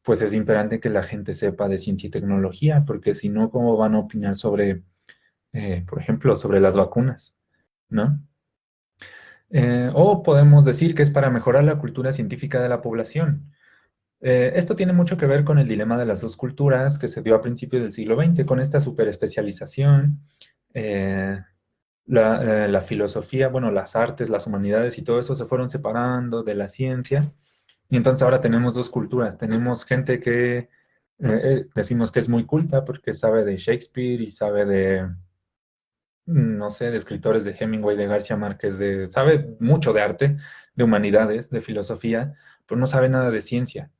C: pues es imperante que la gente sepa de ciencia y tecnología, porque si no, ¿cómo van a opinar sobre, por ejemplo, sobre las vacunas, ¿no? O podemos decir que es para mejorar la cultura científica de la población. Esto tiene mucho que ver con el dilema de las dos culturas que se dio a principios del siglo XX, con esta superespecialización, eh, la filosofía, bueno, las artes, las humanidades y todo eso se fueron separando de la ciencia. Y entonces ahora tenemos dos culturas. Tenemos gente que decimos que es muy culta porque sabe de Shakespeare y sabe de, no sé, de escritores de Hemingway, de García Márquez, sabe mucho de arte, de humanidades, de filosofía, pero no sabe nada de ciencia.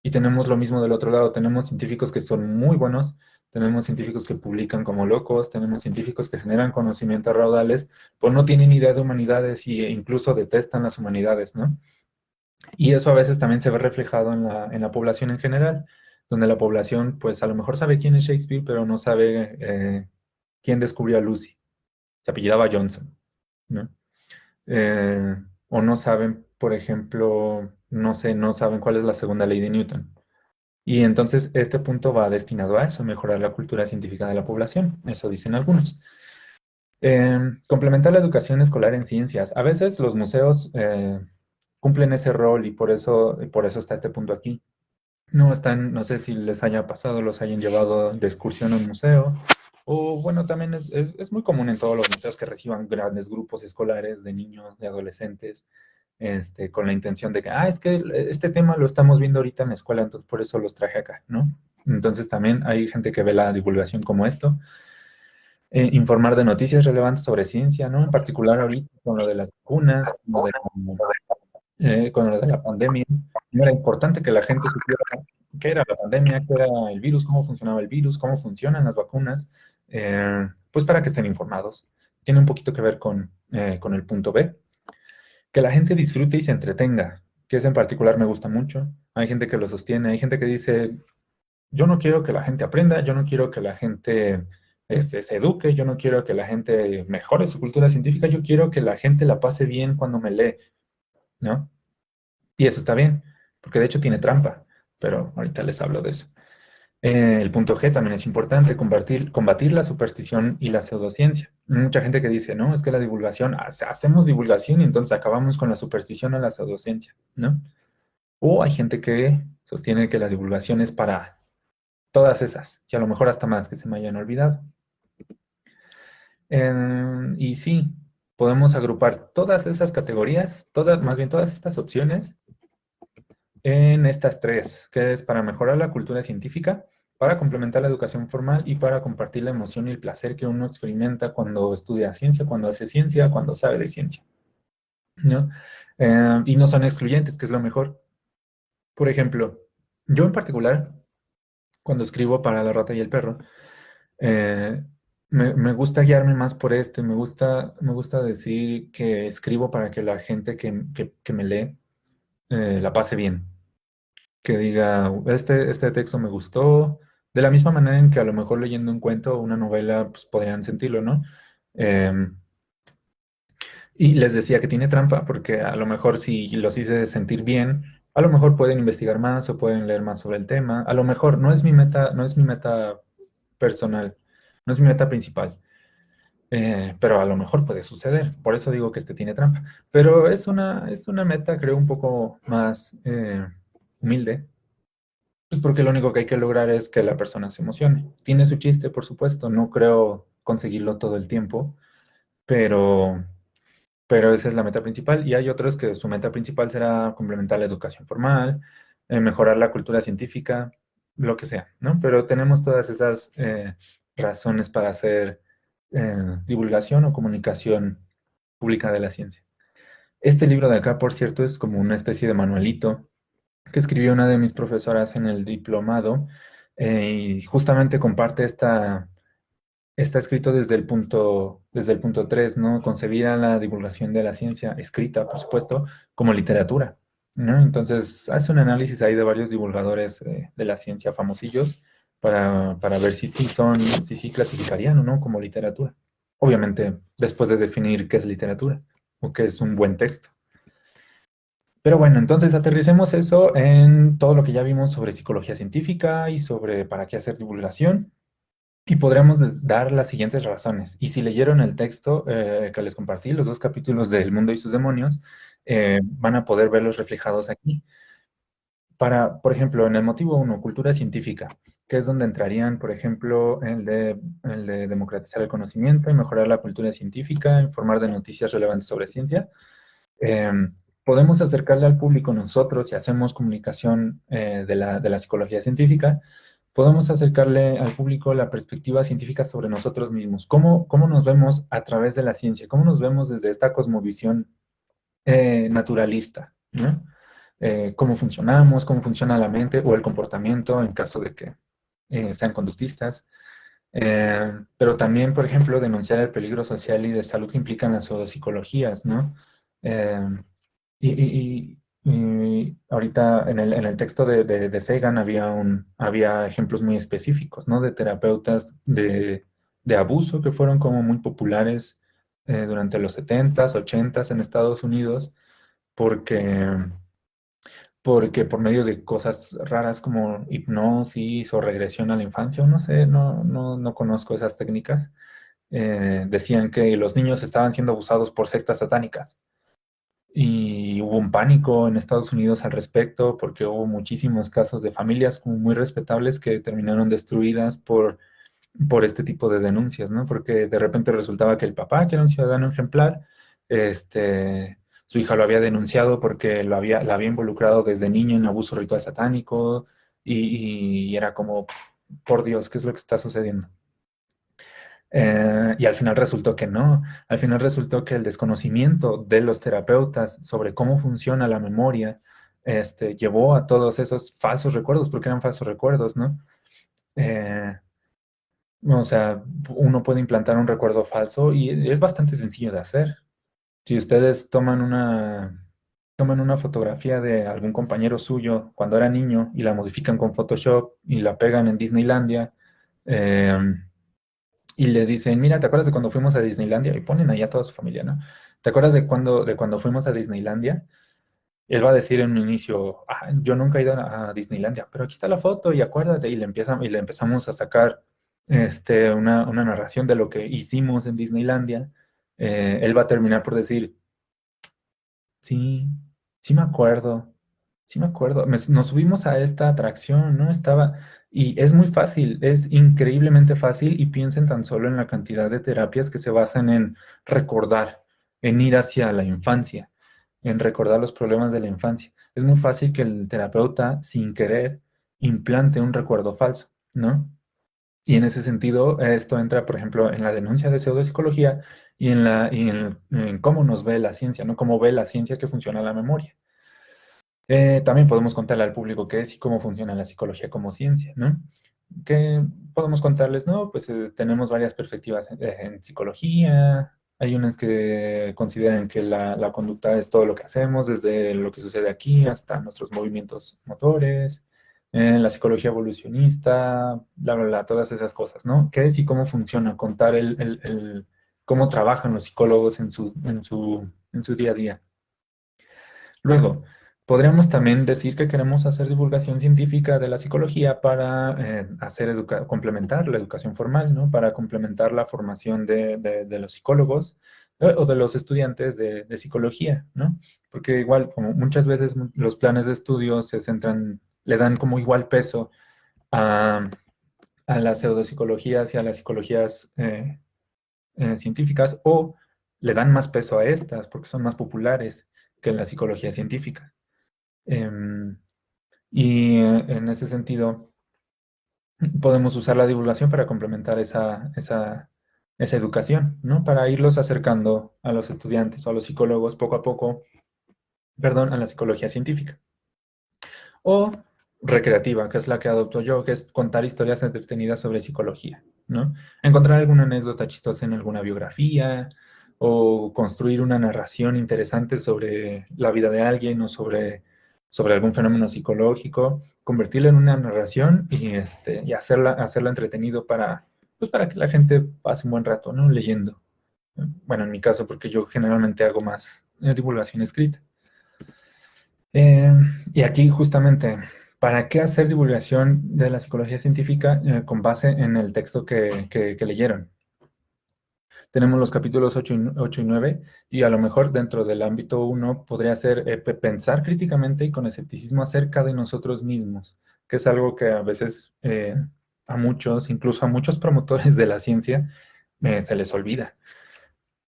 C: Y tenemos lo mismo del otro lado, tenemos científicos que son muy buenos, tenemos científicos que publican como locos, tenemos científicos que generan conocimientos raudales, pues no tienen idea de humanidades e incluso detestan las humanidades, ¿no? Y eso a veces también se ve reflejado en la población en general, donde la población pues a lo mejor sabe quién es Shakespeare, pero no sabe quién descubrió a Lucy. Se apellidaba Johnson, ¿no? O no saben, por ejemplo, no sé, no saben cuál es la segunda ley de Newton. Y entonces este punto va destinado a eso, mejorar la cultura científica de la población. Eso dicen algunos. Complementar la educación escolar en ciencias. A veces los museos cumplen ese rol y por eso está este punto aquí. No están, no sé si les haya pasado, los hayan llevado de excursión a un museo. O bueno, también es muy común en todos los museos que reciban grandes grupos escolares de niños, de adolescentes, con la intención de que, es que este tema lo estamos viendo ahorita en la escuela, entonces por eso los traje acá, ¿no? Entonces también hay gente que ve la divulgación como esto. Informar de noticias relevantes sobre ciencia, ¿no? En particular ahorita con lo de las vacunas, con lo de la pandemia. No era importante que la gente supiera qué era la pandemia, qué era el virus, cómo funcionaba el virus, cómo funcionan las vacunas, pues para que estén informados. Tiene un poquito que ver con el punto B. Que la gente disfrute y se entretenga, que ese en particular me gusta mucho. Hay gente que lo sostiene, hay gente que dice, yo no quiero que la gente aprenda, yo no quiero que la gente se eduque, yo no quiero que la gente mejore su cultura científica, yo quiero que la gente la pase bien cuando me lee, ¿no? Y eso está bien, porque de hecho tiene trampa, pero ahorita les hablo de eso. El punto G también es importante, combatir la superstición y la pseudociencia. Mucha gente que dice, no, es que la divulgación, hacemos divulgación y entonces acabamos con la superstición o la pseudociencia, ¿no? O hay gente que sostiene que la divulgación es para todas esas, y a lo mejor hasta más que se me hayan olvidado. Y sí, podemos agrupar todas esas categorías, más bien todas estas opciones, en estas tres, que es para mejorar la cultura científica, para complementar la educación formal y para compartir la emoción y el placer que uno experimenta cuando estudia ciencia, cuando hace ciencia, cuando sabe de ciencia, ¿no? Y no son excluyentes, que es lo mejor. Por ejemplo, yo en particular, cuando escribo para La Rata y el Perro, eh, me gusta guiarme más por me gusta decir que escribo para que la gente que me lee la pase bien, que diga, este texto me gustó, de la misma manera en que a lo mejor leyendo un cuento o una novela, pues podrían sentirlo, ¿no? Em, y les decía que tiene trampa, porque a lo mejor si los hice sentir bien, a lo mejor pueden investigar más o pueden leer más sobre el tema. A lo mejor no es mi meta personal, no es mi meta principal. Pero a lo mejor puede suceder. Por eso digo que este tiene trampa. Pero es una meta, creo, un poco más humilde. Pues porque lo único que hay que lograr es que la persona se emocione. Tiene su chiste, por supuesto. No creo conseguirlo todo el tiempo, pero, pero esa es la meta principal. Y hay otros que su meta principal será complementar la educación formal, mejorar la cultura científica, lo que sea, ¿no? Pero tenemos todas esas razones para hacer divulgación o comunicación pública de la ciencia. Este libro de acá, por cierto, es como una especie de manualito que escribió una de mis profesoras en el diplomado y justamente comparte está escrito desde el punto 3, ¿no? Concebir a la divulgación de la ciencia, escrita, por supuesto, como literatura, ¿no? Entonces, hace un análisis ahí de varios divulgadores de la ciencia famosillos para ver si sí clasificarían o no como literatura. Obviamente, después de definir qué es literatura o qué es un buen texto. Pero bueno, entonces aterricemos eso en todo lo que ya vimos sobre psicología científica y sobre para qué hacer divulgación. Y podríamos dar las siguientes razones. Y si leyeron el texto que les compartí, los 2 capítulos de El mundo y sus demonios, van a poder verlos reflejados aquí. Por ejemplo, en el motivo 1, cultura científica, que es donde entrarían, por ejemplo, el de democratizar el conocimiento y mejorar la cultura científica, informar de noticias relevantes sobre ciencia. Eh, Podemos acercarle al público nosotros, si hacemos comunicación de la psicología científica, podemos acercarle al público la perspectiva científica sobre nosotros mismos. ¿Cómo nos vemos a través de la ciencia? ¿Cómo nos vemos desde esta cosmovisión naturalista? ¿No? Cómo funcionamos, cómo funciona la mente o el comportamiento en caso de que sean conductistas. Pero también, por ejemplo, denunciar el peligro social y de salud que implican las pseudopsicologías, ¿no? Eh, y ahorita en el texto de Sagan había ejemplos muy específicos, ¿no? De terapeutas de abuso que fueron como muy populares durante los 70s, 80s en Estados Unidos, porque, porque por medio de cosas raras como hipnosis o regresión a la infancia, o no sé, no conozco esas técnicas, decían que los niños estaban siendo abusados por sectas satánicas. Y hubo un pánico en Estados Unidos al respecto porque hubo muchísimos casos de familias como muy respetables que terminaron destruidas por este tipo de denuncias, ¿no? Porque de repente resultaba que el papá, que era un ciudadano ejemplar, su hija lo había denunciado porque la había involucrado desde niño en abuso ritual satánico y era como, por Dios, ¿qué es lo que está sucediendo? Y al final resultó que no, al final resultó que el desconocimiento de los terapeutas sobre cómo funciona la memoria, llevó a todos esos falsos recuerdos, porque eran falsos recuerdos, ¿no? Eh, o sea, uno puede implantar un recuerdo falso y es bastante sencillo de hacer. Si ustedes toman una fotografía de algún compañero suyo cuando era niño y la modifican con Photoshop y la pegan en Disneylandia, eh, y le dicen, mira, ¿te acuerdas de cuando fuimos a Disneylandia? Y ponen ahí a toda su familia, ¿no? ¿Te acuerdas de cuando fuimos a Disneylandia? Él va a decir en un inicio, ah, yo nunca he ido a Disneylandia, pero aquí está la foto y acuérdate, y le empezamos a sacar una narración de lo que hicimos en Disneylandia. Él va a terminar por decir, sí, sí me acuerdo. Nos subimos a esta atracción, ¿no? Y es muy fácil, es increíblemente fácil y piensen tan solo en la cantidad de terapias que se basan en recordar, en ir hacia la infancia, en recordar los problemas de la infancia. Es muy fácil que el terapeuta, sin querer, implante un recuerdo falso, ¿no? Y en ese sentido, esto entra, por ejemplo, en la denuncia de pseudopsicología en cómo nos ve la ciencia, ¿no? Cómo ve la ciencia que funciona la memoria. También podemos contarle al público qué es y cómo funciona la psicología como ciencia, ¿no? ¿Qué podemos contarles? No, pues tenemos varias perspectivas en psicología. Hay unas que consideran que la conducta es todo lo que hacemos, desde lo que sucede aquí hasta nuestros movimientos motores. La psicología evolucionista, bla, bla, bla, todas esas cosas, ¿no? ¿Qué es y cómo funciona? Contar cómo trabajan los psicólogos en su día a día. Luego, podríamos también decir que queremos hacer divulgación científica de la psicología para complementar la educación formal, ¿no? Para complementar la formación de los psicólogos o de los estudiantes de psicología, ¿no? Porque igual, como muchas veces los planes de estudio se centran, le dan como igual peso a, a las pseudopsicologías y a las psicologías científicas o le dan más peso a estas porque son más populares que la psicología científica. En ese sentido, podemos usar la divulgación para complementar esa educación, ¿no? Para irlos acercando a los estudiantes o a los psicólogos poco a poco, perdón, a la psicología científica. O recreativa, que es la que adopto yo, que es contar historias entretenidas sobre psicología, ¿no? Encontrar alguna anécdota chistosa en alguna biografía o construir una narración interesante sobre la vida de alguien o sobre algún fenómeno psicológico, convertirla en una narración y hacerla entretenido pues para que la gente pase un buen rato, ¿no? Leyendo. Bueno, en mi caso, porque yo generalmente hago más divulgación escrita. Eh, y aquí justamente, ¿para qué hacer divulgación de la psicología científica con base en el texto que leyeron? Tenemos los capítulos 8 y 9 y a lo mejor dentro del ámbito 1 podría ser pensar críticamente y con escepticismo acerca de nosotros mismos, que es algo que a veces a muchos, incluso a muchos promotores de la ciencia, se les olvida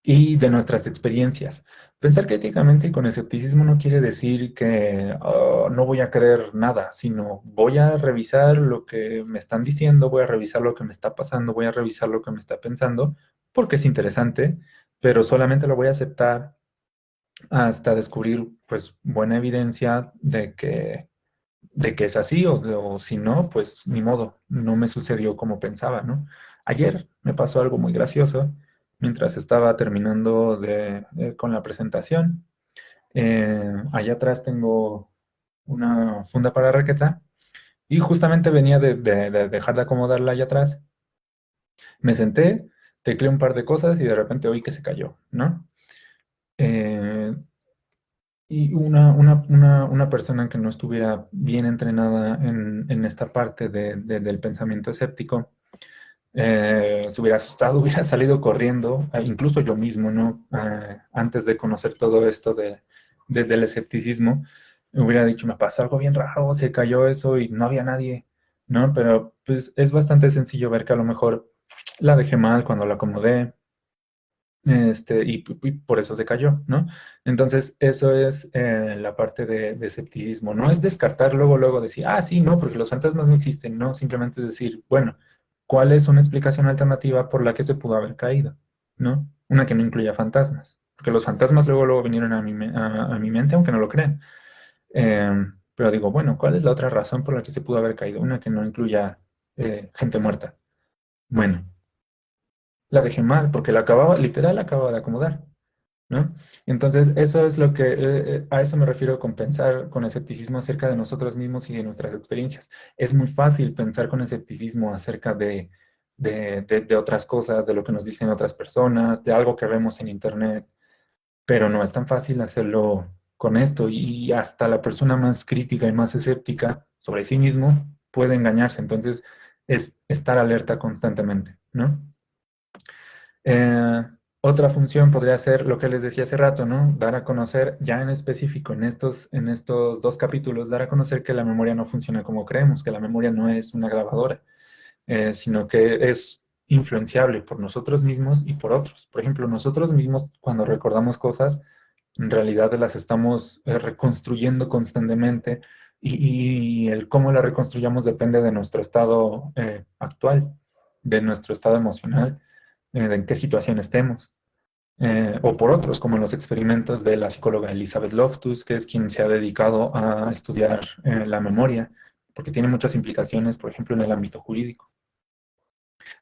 C: y de nuestras experiencias. Pensar críticamente y con escepticismo no quiere decir que no voy a creer nada, sino voy a revisar lo que me están diciendo, voy a revisar lo que me está pasando, voy a revisar lo que me está pensando, porque es interesante, pero solamente lo voy a aceptar hasta descubrir pues buena evidencia de que es así o si no, pues ni modo, no me sucedió como pensaba, ¿no? Ayer me pasó algo muy gracioso mientras estaba terminando con la presentación. Allá atrás tengo una funda para raqueta y justamente venía de dejar de acomodarla allá atrás. Me senté, tecleé un par de cosas y de repente oí que se cayó, ¿no? Eh, Y una persona que no estuviera bien entrenada en esta parte del pensamiento escéptico, se hubiera asustado, hubiera salido corriendo, incluso yo mismo, ¿no? Antes de conocer todo esto del escepticismo, me hubiera dicho, me pasó algo bien raro, se cayó eso y no había nadie, ¿no? Pero pues es bastante sencillo ver que a lo mejor la dejé mal cuando la acomodé, y por eso se cayó, ¿no? Entonces, eso es la parte de escepticismo. No es descartar luego decir, ah, sí, no, porque los fantasmas no existen, no, simplemente decir, bueno, ¿cuál es una explicación alternativa por la que se pudo haber caído? ¿No? Una que no incluya fantasmas, porque los fantasmas luego vinieron a mi mente, aunque no lo crean. Pero digo, bueno, ¿cuál es la otra razón por la que se pudo haber caído? Una que no incluya gente muerta. Bueno, la dejé mal, porque literal la acababa de acomodar, ¿no? Entonces, eso es a eso me refiero con pensar con escepticismo acerca de nosotros mismos y de nuestras experiencias. Es muy fácil pensar con escepticismo acerca de otras cosas, de lo que nos dicen otras personas, de algo que vemos en internet, pero no es tan fácil hacerlo con esto y hasta la persona más crítica y más escéptica sobre sí mismo puede engañarse. Entonces, es estar alerta constantemente, ¿no? Eh, Otra función podría ser lo que les decía hace rato, ¿no? Dar a conocer, ya en específico en estos dos capítulos, dar a conocer que la memoria no funciona como creemos, que la memoria no es una grabadora, sino que es influenciable por nosotros mismos y por otros. Por ejemplo, nosotros mismos cuando recordamos cosas, en realidad las estamos reconstruyendo constantemente y el cómo la reconstruyamos depende de nuestro estado actual, de nuestro estado emocional, de en qué situación estemos. O por otros, como en los experimentos de la psicóloga Elizabeth Loftus, que es quien se ha dedicado a estudiar la memoria, porque tiene muchas implicaciones, por ejemplo, en el ámbito jurídico.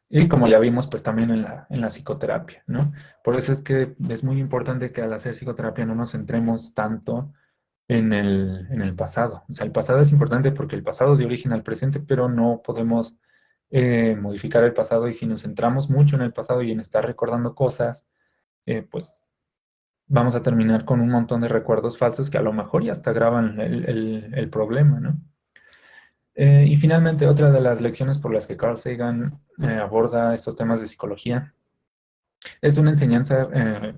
C: Y como ya vimos, pues también en la psicoterapia, ¿no? Por eso es que es muy importante que al hacer psicoterapia no nos centremos tanto en el pasado. O sea, el pasado es importante porque el pasado dio origen al presente, pero no podemos modificar el pasado y si nos centramos mucho en el pasado y en estar recordando cosas, pues vamos a terminar con un montón de recuerdos falsos que a lo mejor ya hasta agravan el problema, ¿no? Y finalmente, otra de las lecciones por las que Carl Sagan aborda estos temas de psicología es una enseñanza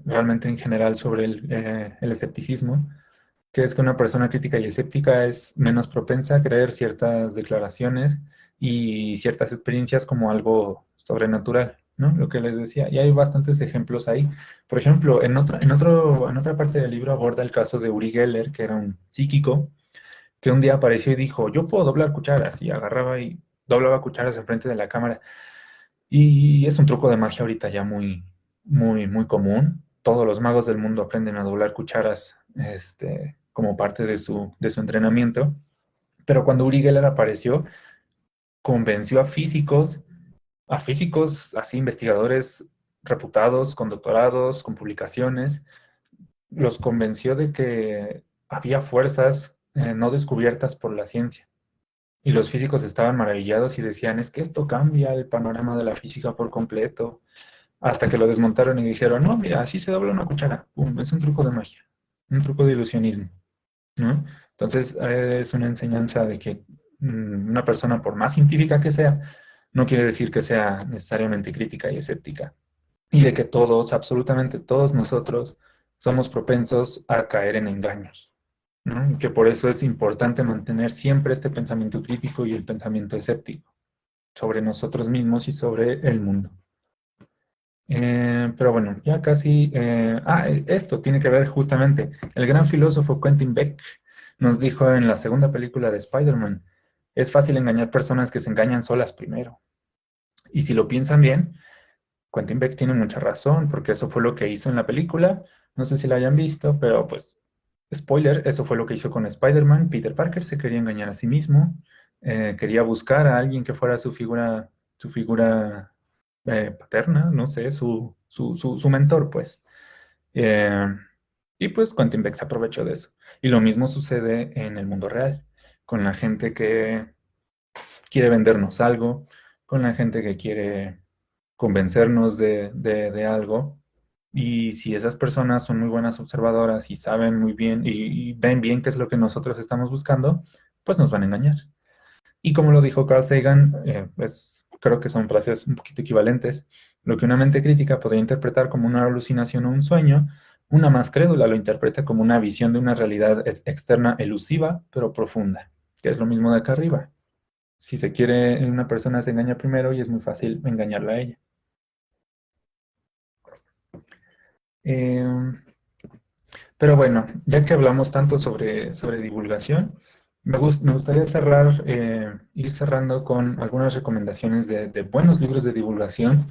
C: realmente en general sobre el escepticismo, que es que una persona crítica y escéptica es menos propensa a creer ciertas declaraciones y ciertas experiencias como algo sobrenatural, ¿no? Lo que les decía. Y hay bastantes ejemplos ahí. Por ejemplo, en otra parte del libro aborda el caso de Uri Geller, que era un psíquico, que un día apareció y dijo, yo puedo doblar cucharas, y agarraba y doblaba cucharas enfrente de la cámara. Y es un truco de magia ahorita ya muy, muy, muy común. Todos los magos del mundo aprenden a doblar cucharas, como parte de su entrenamiento. Pero cuando Uri Geller apareció, convenció a físicos a físicos, así investigadores reputados, con doctorados, con publicaciones, los convenció de que había fuerzas no descubiertas por la ciencia. Y los físicos estaban maravillados y decían, es que esto cambia el panorama de la física por completo. Hasta que lo desmontaron y dijeron, no, mira, así se dobla una cuchara. Pum, es un truco de magia, un truco de ilusionismo, ¿no? Entonces, es una enseñanza de que una persona, por más científica que sea, no quiere decir que sea necesariamente crítica y escéptica. Y de que todos, absolutamente todos nosotros, somos propensos a caer en engaños, ¿no? Y que por eso es importante mantener siempre este pensamiento crítico y el pensamiento escéptico sobre nosotros mismos y sobre el mundo. Pero bueno, ya casi... esto tiene que ver justamente. El gran filósofo Quentin Beck nos dijo en la segunda película de Spider-Man, es fácil engañar personas que se engañan solas primero. Y si lo piensan bien, Quentin Beck tiene mucha razón, porque eso fue lo que hizo en la película. No sé si la hayan visto, pero pues, spoiler, eso fue lo que hizo con Spider-Man. Peter Parker se quería engañar a sí mismo, quería buscar a alguien que fuera su figura paterna, no sé, su mentor, pues. Eh, y pues Quentin Beck se aprovechó de eso. Y lo mismo sucede en el mundo real, con la gente que quiere vendernos algo, con la gente que quiere convencernos de algo. Y si esas personas son muy buenas observadoras y saben muy bien y ven bien qué es lo que nosotros estamos buscando, pues nos van a engañar. Y como lo dijo Carl Sagan, creo que son frases un poquito equivalentes. Lo que una mente crítica podría interpretar como una alucinación o un sueño, una más crédula lo interpreta como una visión de una realidad externa elusiva, pero profunda, que es lo mismo de acá arriba. Si se quiere, una persona se engaña primero y es muy fácil engañarla a ella. Eh, pero bueno, ya que hablamos tanto sobre divulgación, me gustaría ir cerrando con algunas recomendaciones de buenos libros de divulgación,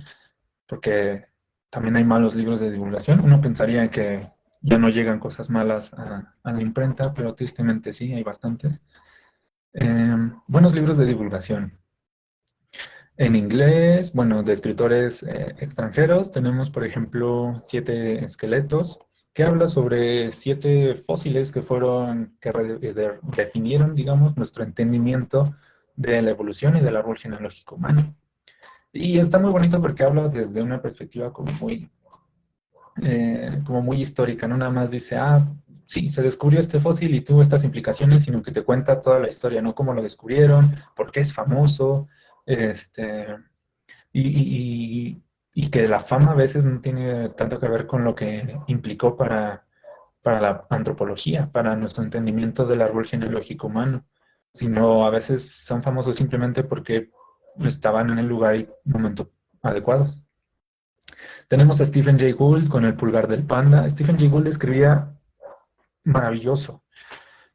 C: porque también hay malos libros de divulgación. Uno pensaría que ya no llegan cosas malas a la imprenta, pero tristemente sí, hay bastantes. Buenos libros de divulgación. En inglés, bueno, de escritores extranjeros, tenemos, por ejemplo, Siete Esqueletos, que habla sobre 7 fósiles que definieron, digamos, nuestro entendimiento de la evolución y del árbol genealógico humano. Y está muy bonito porque habla desde una perspectiva como muy histórica, no nada más dice, sí, se descubrió este fósil y tuvo estas implicaciones, sino que te cuenta toda la historia, ¿no? Cómo lo descubrieron, por qué es famoso, este, y que la fama a veces no tiene tanto que ver con lo que implicó para la antropología, para nuestro entendimiento del árbol genealógico humano, sino a veces son famosos simplemente porque estaban en el lugar y momento adecuados. Tenemos a Stephen Jay Gould con El pulgar del panda. Stephen Jay Gould escribía maravilloso.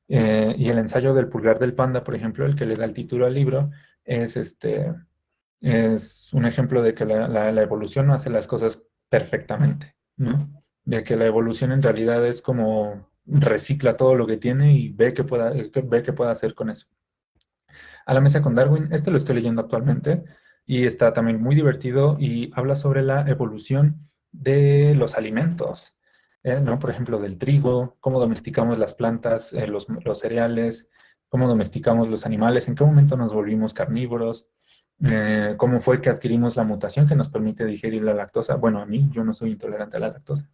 C: Y el ensayo del pulgar del panda, por ejemplo, el que le da el título al libro, es un ejemplo de que la evolución no hace las cosas perfectamente, ¿no? De que la evolución en realidad es como recicla todo lo que tiene y ve qué puede hacer con eso. A la mesa con Darwin, este lo estoy leyendo actualmente y está también muy divertido y habla sobre la evolución de los alimentos, ¿no? Por ejemplo, del trigo, cómo domesticamos las plantas, los cereales, cómo domesticamos los animales, en qué momento nos volvimos carnívoros, cómo fue que adquirimos la mutación que nos permite digerir la lactosa. Bueno, a mí, yo no soy intolerante a la lactosa.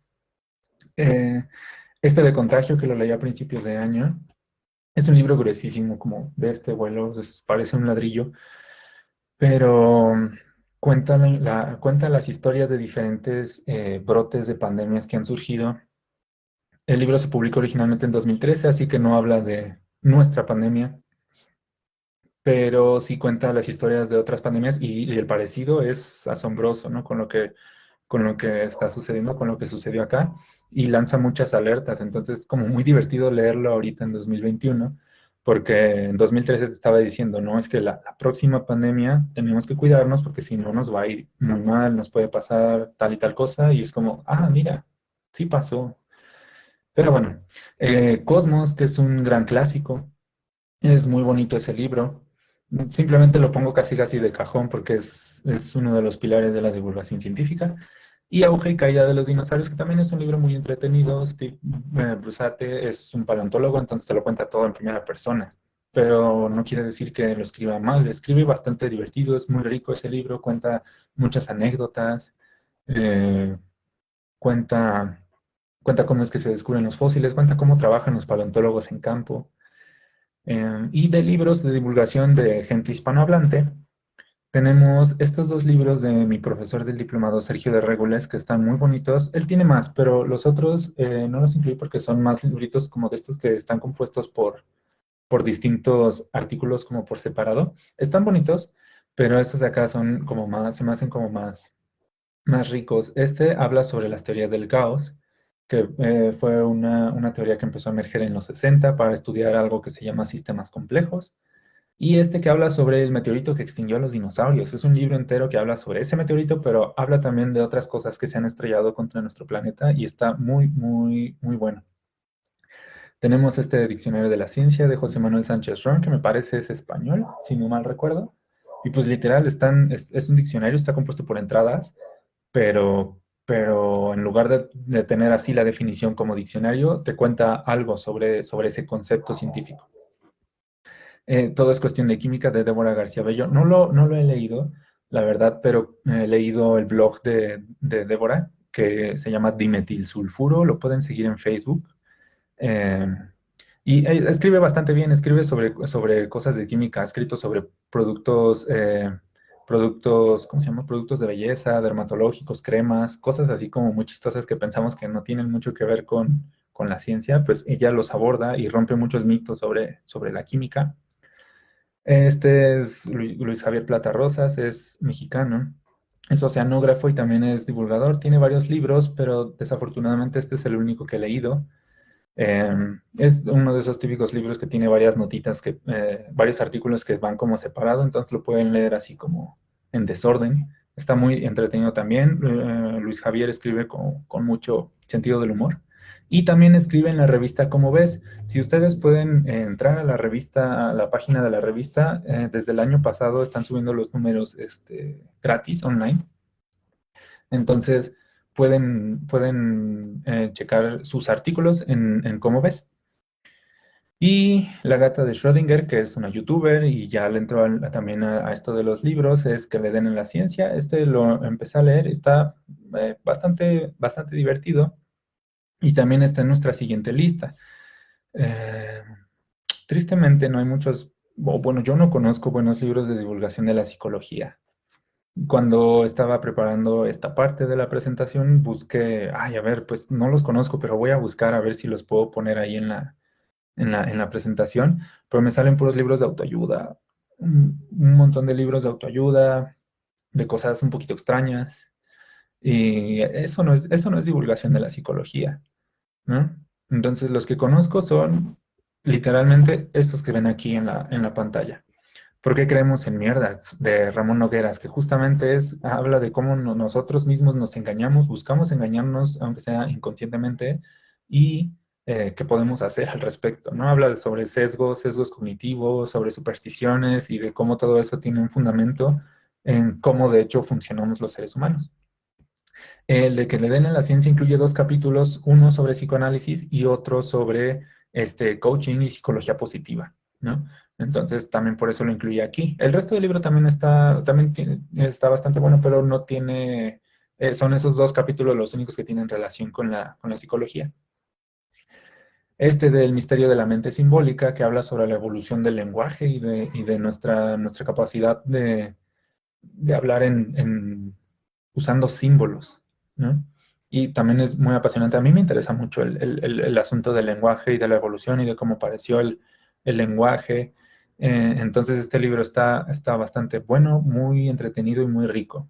C: Eh, este de Contagio, que lo leí a principios de año, es un libro gruesísimo, como de este vuelo, parece un ladrillo, pero cuenta las historias de diferentes brotes de pandemias que han surgido. El libro se publicó originalmente en 2013, así que no habla de nuestra pandemia, pero sí cuenta las historias de otras pandemias y el parecido es asombroso, ¿no? Con lo que está sucediendo, con lo que sucedió acá, y lanza muchas alertas. Entonces, como muy divertido leerlo ahorita en 2021, porque en 2013 te estaba diciendo, no, es que la próxima pandemia tenemos que cuidarnos porque si no nos va a ir muy mal, nos puede pasar tal y tal cosa, y es como, mira, sí pasó. Pero bueno, Cosmos, que es un gran clásico, es muy bonito ese libro. Simplemente lo pongo casi casi de cajón porque es uno de los pilares de la divulgación científica. Y Auge y Caída de los Dinosaurios, que también es un libro muy entretenido. Steve Brusate es un paleontólogo, entonces te lo cuenta todo en primera persona. Pero no quiere decir que lo escriba mal, escribe bastante divertido, es muy rico ese libro, cuenta muchas anécdotas, eh, cuenta, cuenta cómo es que se descubren los fósiles, cuenta cómo trabajan los paleontólogos en campo. Y de libros de divulgación de gente hispanohablante, tenemos estos dos libros de mi profesor del diplomado, Sergio de Régules, que están muy bonitos. Él tiene más, pero los otros no los incluí porque son más libritos como de estos que están compuestos por distintos artículos como por separado. Están bonitos, pero estos de acá son como más, se me hacen como más ricos. Este habla sobre las teorías del caos, que fue una teoría que empezó a emerger en los 60 para estudiar algo que se llama sistemas complejos. Y este que habla sobre el meteorito que extinguió a los dinosaurios. Es un libro entero que habla sobre ese meteorito, pero habla también de otras cosas que se han estrellado contra nuestro planeta y está muy, muy, muy bueno. Tenemos este Diccionario de la Ciencia de José Manuel Sánchez Ron, que me parece es español, si no mal recuerdo. Y pues literal, es un diccionario, está compuesto por entradas, pero en lugar de tener así la definición como diccionario, te cuenta algo sobre ese concepto científico. Todo es cuestión de química de Débora García Bello. No lo he leído, la verdad, pero he leído el blog de Débora, que se llama Dimetilsulfuro. Lo pueden seguir en Facebook. Eh, y escribe bastante bien, escribe sobre cosas de química, ha escrito sobre productos, ¿cómo se llama? Productos de belleza, dermatológicos, cremas, cosas así como muy chistosas que pensamos que no tienen mucho que ver con la ciencia, pues ella los aborda y rompe muchos mitos sobre la química. Este es Luis Javier Plata Rosas, es mexicano, es oceanógrafo y también es divulgador. Tiene varios libros, pero desafortunadamente este es el único que he leído. Es uno de esos típicos libros que tiene varias notitas, varios artículos que van como separado, entonces lo pueden leer así como en desorden. Está muy entretenido también. Luis Javier escribe con mucho sentido del humor. Y también escribe en la revista Como Ves. Si ustedes pueden entrar a la revista, a la página de la revista, desde el año pasado están subiendo los números gratis online. Entonces, pueden checar sus artículos en Cómo Ves. Y La gata de Schrödinger, que es una youtuber y ya le entró también a esto de los libros, es Que le den en la ciencia. Este lo empecé a leer, está bastante divertido y también está en nuestra siguiente lista. Eh, Tristemente no hay muchos, o bueno, yo no conozco buenos libros de divulgación de la psicología. Cuando estaba preparando esta parte de la presentación, busqué, ay, a ver, pues no los conozco, pero voy a buscar a ver si los puedo poner ahí en la presentación, pero me salen puros libros de autoayuda, un montón de libros de autoayuda, de cosas un poquito extrañas, y eso no es divulgación de la psicología, ¿no? Entonces, los que conozco son literalmente estos que ven aquí en la pantalla. ¿Por qué creemos en mierdas? De Ramón Nogueras, que justamente habla de cómo nosotros mismos nos engañamos, buscamos engañarnos, aunque sea inconscientemente, y qué podemos hacer al respecto, ¿no? Habla sobre sesgos cognitivos, sobre supersticiones y de cómo todo eso tiene un fundamento en cómo de hecho funcionamos los seres humanos. El de Que le den en la ciencia incluye 2 capítulos, uno sobre psicoanálisis y otro sobre coaching y psicología positiva, ¿no? Entonces, también por eso lo incluí aquí. El resto del libro también está bastante bueno, pero no tiene, son esos 2 capítulos los únicos que tienen relación con la psicología. Este del misterio de la mente simbólica, que habla sobre la evolución del lenguaje y de nuestra capacidad de hablar usando símbolos, ¿no? Y también es muy apasionante. A mí me interesa mucho el asunto del lenguaje y de la evolución y de cómo apareció el lenguaje. Entonces este libro está bastante bueno, muy entretenido y muy rico.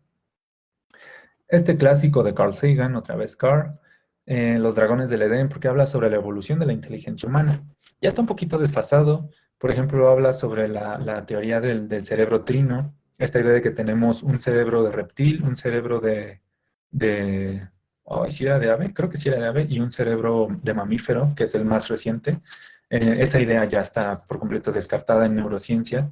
C: Este clásico de Carl Sagan, otra vez Carl, Los dragones del Edén, porque habla sobre la evolución de la inteligencia humana. Ya está un poquito desfasado. Por ejemplo, habla sobre la teoría del cerebro trino, esta idea de que tenemos un cerebro de reptil, un cerebro ¿sí era de ave? Creo que sí era de ave, y un cerebro de mamífero, que es el más reciente. Esta idea ya está por completo descartada en neurociencia,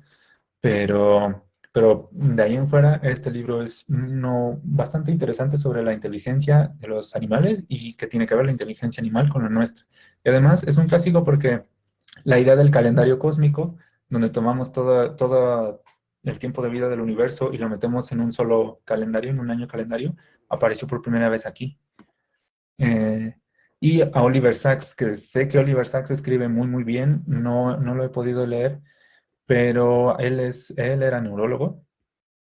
C: pero de ahí en fuera, este libro es uno bastante interesante sobre la inteligencia de los animales y que tiene que ver la inteligencia animal con la nuestra. Y además es un clásico porque la idea del calendario cósmico, donde tomamos todo el tiempo de vida del universo y lo metemos en un solo calendario, en un año calendario, apareció por primera vez aquí. Eh, y a Oliver Sacks, que sé que Oliver Sacks escribe muy, muy bien, no lo he podido leer, pero él era neurólogo.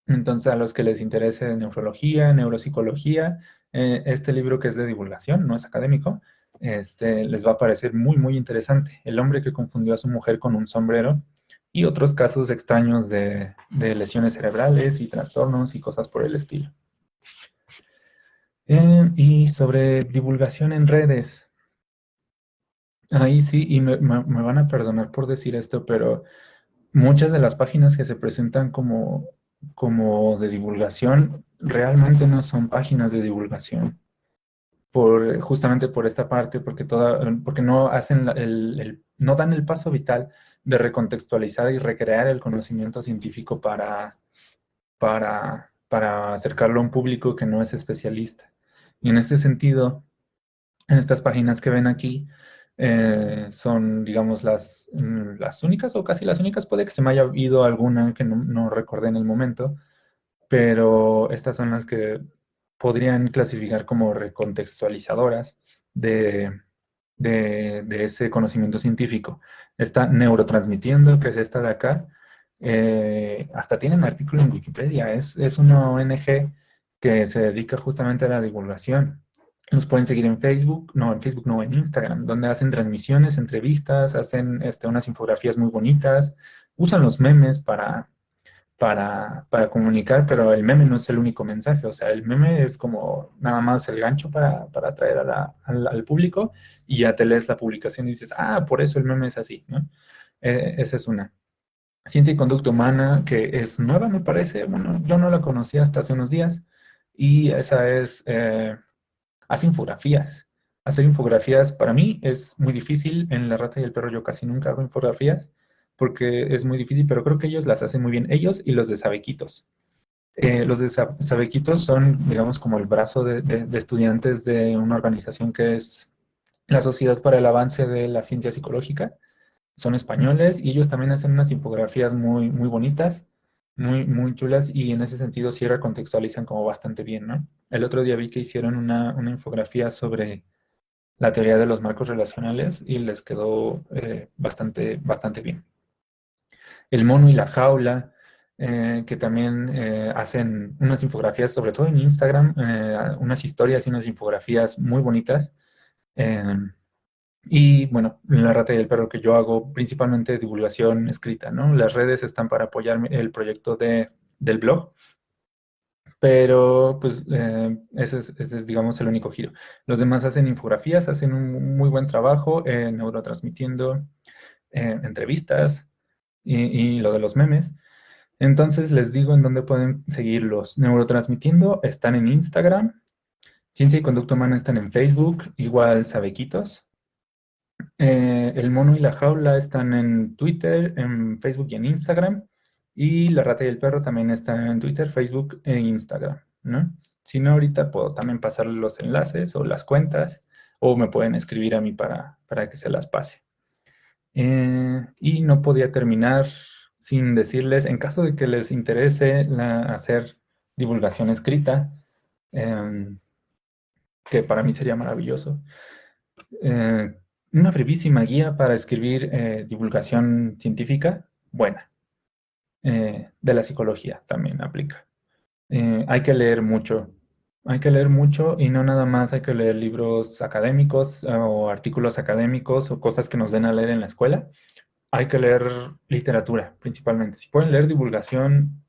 C: Entonces, a los que les interese neurología, neuropsicología, este libro que es de divulgación, no es académico, les va a parecer muy, muy interesante. El hombre que confundió a su mujer con un sombrero y otros casos extraños de lesiones cerebrales y trastornos y cosas por el estilo. Y sobre divulgación en redes. Ahí sí, y me van a perdonar por decir esto, pero muchas de las páginas que se presentan como de divulgación realmente no son páginas de divulgación. Justamente por esta parte, porque no hacen no dan el paso vital de recontextualizar y recrear el conocimiento científico para acercarlo a un público que no es especialista. Y en este sentido, en estas páginas que ven aquí, son, digamos, las únicas o casi las únicas. Puede que se me haya ido alguna que no recordé en el momento, pero estas son las que podrían clasificar como recontextualizadoras de ese conocimiento científico. Está Neurotransmitiendo, que es esta de acá. Hasta tienen artículo en Wikipedia. Es una ONG que se dedica justamente a la divulgación. Nos pueden seguir en Facebook no, en Instagram, donde hacen transmisiones, entrevistas, hacen unas infografías muy bonitas, usan los memes para comunicar, pero el meme no es el único mensaje. O sea, el meme es como nada más el gancho para atraer al público, y ya te lees la publicación y dices, ah, por eso el meme es así, ¿no? Esa es una. Ciencia y Conducta Humana, que es nueva, me parece. Bueno, yo no la conocía hasta hace unos días, y esa hace infografías. Hacer infografías para mí es muy difícil. En La Rata y el Perro yo casi nunca hago infografías porque es muy difícil, pero creo que ellos las hacen muy bien, ellos y los de Sabequitos. Los de Sabequitos son, digamos, como el brazo de estudiantes de una organización que es la Sociedad para el Avance de la Ciencia Psicológica. Son españoles y ellos también hacen unas infografías muy, muy bonitas, muy, muy chulas, y en ese sentido sí recontextualizan como bastante bien, ¿no? El otro día vi que hicieron una infografía sobre la teoría de los marcos relacionales y les quedó bastante, bastante bien. El Mono y la Jaula, que también hacen unas infografías, sobre todo en Instagram, unas historias y unas infografías muy bonitas. Eh, y bueno, La Rata y el Perro, que yo hago principalmente divulgación escrita, ¿no? Las redes están para apoyar el proyecto del blog, pero pues ese es, digamos, el único giro. Los demás hacen infografías, hacen un muy buen trabajo neurotransmitiendo entrevistas y lo de los memes. Entonces les digo en dónde pueden seguirlos. Neurotransmitiendo están en Instagram, Ciencia y Conducta Humana están en Facebook, igual Sabequitos. El Mono y la Jaula están en Twitter, en Facebook y en Instagram. Y La Rata y el Perro también están en Twitter, Facebook e Instagram, ¿no? Si no, ahorita puedo también pasarles los enlaces o las cuentas, o me pueden escribir a mí para que se las pase. Y no podía terminar sin decirles, en caso de que les interese hacer divulgación escrita, que para mí sería maravilloso, una brevísima guía para escribir divulgación científica buena. De la psicología también aplica. Hay que leer mucho, y no nada más hay que leer libros académicos o artículos académicos o cosas que nos den a leer en la escuela. Hay que leer literatura principalmente. Si pueden leer divulgación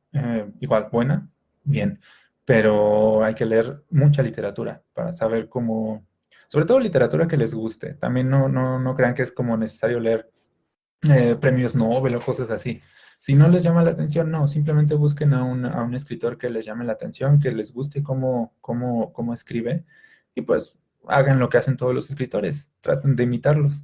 C: igual buena, bien, pero hay que leer mucha literatura para saber cómo, sobre todo literatura que les guste. También no crean que es como necesario leer premios Nobel o cosas así. Si no les llama la atención, no, simplemente busquen a un escritor que les llame la atención, que les guste cómo escribe, y pues hagan lo que hacen todos los escritores, traten de imitarlos,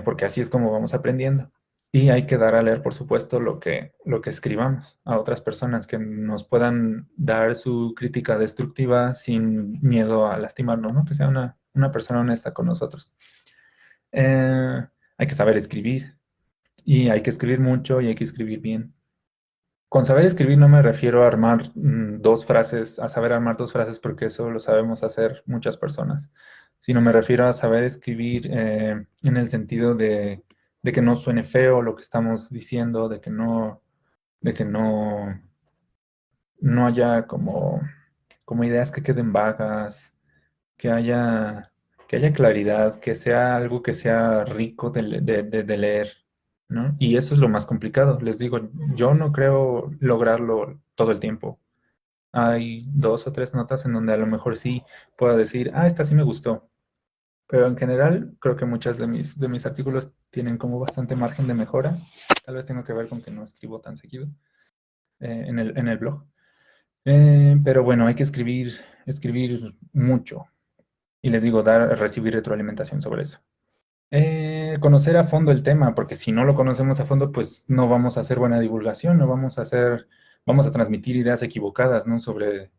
C: porque así es como vamos aprendiendo. Y hay que dar a leer, por supuesto, lo que escribamos a otras personas que nos puedan dar su crítica destructiva sin miedo a lastimarnos, ¿no? Que sea una persona honesta con nosotros. Hay que saber escribir y hay que escribir mucho y hay que escribir bien. Con saber escribir no me refiero a armar dos frases, a saber armar dos frases porque eso lo sabemos hacer muchas personas, sino me refiero a saber escribir en el sentido de que no suene feo lo que estamos diciendo, de que no haya como ideas que queden vagas, que que haya claridad, que sea algo que sea rico de leer, ¿no? Y eso es lo más complicado. Les digo, yo no creo lograrlo todo el tiempo. Hay dos o tres notas en donde a lo mejor sí puedo decir, ah, esta sí me gustó. Pero en general, creo que muchas de mis artículos tienen como bastante margen de mejora. Tal vez tenga que ver con que no escribo tan seguido en el blog. Pero bueno, hay que escribir mucho. Y les digo, recibir retroalimentación sobre eso. Conocer a fondo el tema, porque si no lo conocemos a fondo, pues no vamos a hacer buena divulgación, no vamos a transmitir ideas equivocadas, ¿no? Sobre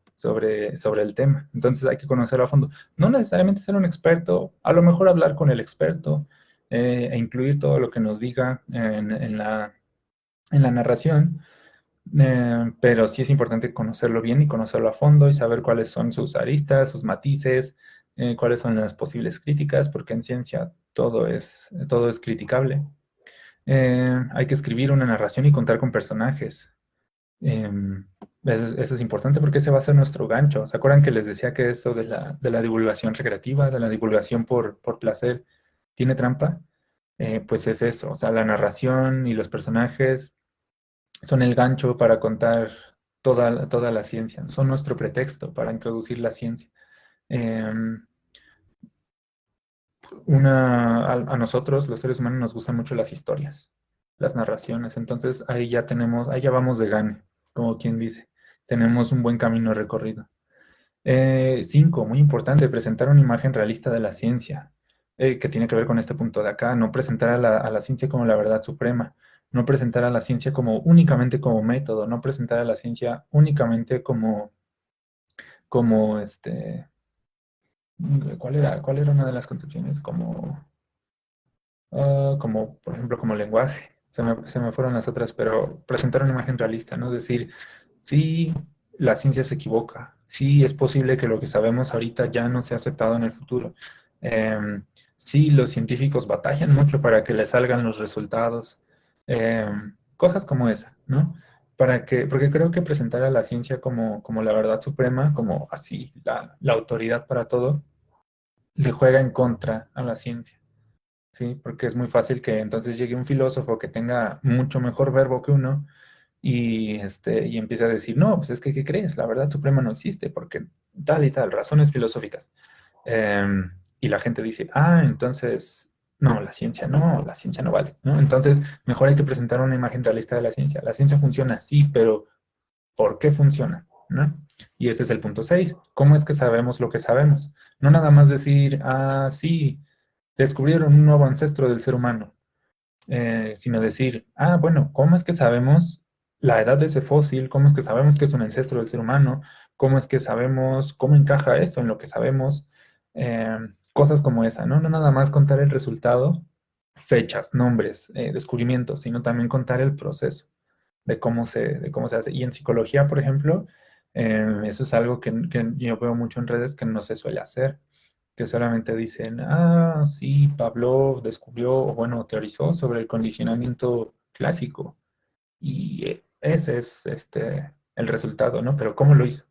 C: el tema. Entonces hay que conocerlo a fondo. No necesariamente ser un experto, a lo mejor hablar con el experto e incluir todo lo que nos diga en la narración. Pero sí es importante conocerlo bien y conocerlo a fondo y saber cuáles son sus aristas, sus matices, cuáles son las posibles críticas, porque en ciencia todo es criticable. Hay que escribir una narración y contar con personajes. Eso es importante porque ese va a ser nuestro gancho. ¿Se acuerdan que les decía que esto de la divulgación recreativa, de la divulgación por placer, tiene trampa? Pues es eso, o sea, la narración y los personajes son el gancho para contar toda la ciencia, son nuestro pretexto para introducir la ciencia. Em, a nosotros, los seres humanos, nos gustan mucho las historias, las narraciones, entonces ahí ya vamos de gane, como quien dice, tenemos un buen camino recorrido. 5, muy importante, presentar una imagen realista de la ciencia, que tiene que ver con este punto de acá, no presentar a a la ciencia como la verdad suprema, no presentar a la ciencia como únicamente como método, no presentar a la ciencia únicamente como cuál era una de las concepciones? Como, por ejemplo, como lenguaje. Se me fueron las otras, pero presentar una imagen realista, ¿no? Decir, sí, la ciencia se equivoca, sí, es posible que lo que sabemos ahorita ya no sea aceptado en el futuro. Sí, los científicos batallan mucho para que les salgan los resultados. Cosas como esa, ¿no? Porque creo que presentar a la ciencia como la verdad suprema, como así, la autoridad para todo, le juega en contra a la ciencia. ¿Sí? Porque es muy fácil que entonces llegue un filósofo que tenga mucho mejor verbo que uno y empiece a decir, no, pues es que, ¿qué crees? La verdad suprema no existe porque tal y tal, razones filosóficas. Y la gente dice, ah, entonces, no, la ciencia no vale, ¿no? Entonces, mejor hay que presentar una imagen realista de la ciencia. La ciencia funciona, sí, pero ¿por qué funciona? ¿No? Y ese es el punto 6. ¿Cómo es que sabemos lo que sabemos? No nada más decir, ah, sí, descubrieron un nuevo ancestro del ser humano, sino decir, ah, bueno, ¿cómo es que sabemos la edad de ese fósil? ¿Cómo es que sabemos que es un ancestro del ser humano? ¿Cómo es que sabemos cómo encaja esto en lo que sabemos? Cosas como esa, ¿no? No nada más contar el resultado, fechas, nombres, descubrimientos, sino también contar el proceso de cómo se hace. Y en psicología, por ejemplo, eso es algo que yo veo mucho en redes que no se suele hacer, que solamente dicen, ah, sí, Pavlov descubrió, o bueno, teorizó sobre el condicionamiento clásico. Y ese es el resultado, ¿no? Pero ¿cómo lo hizo?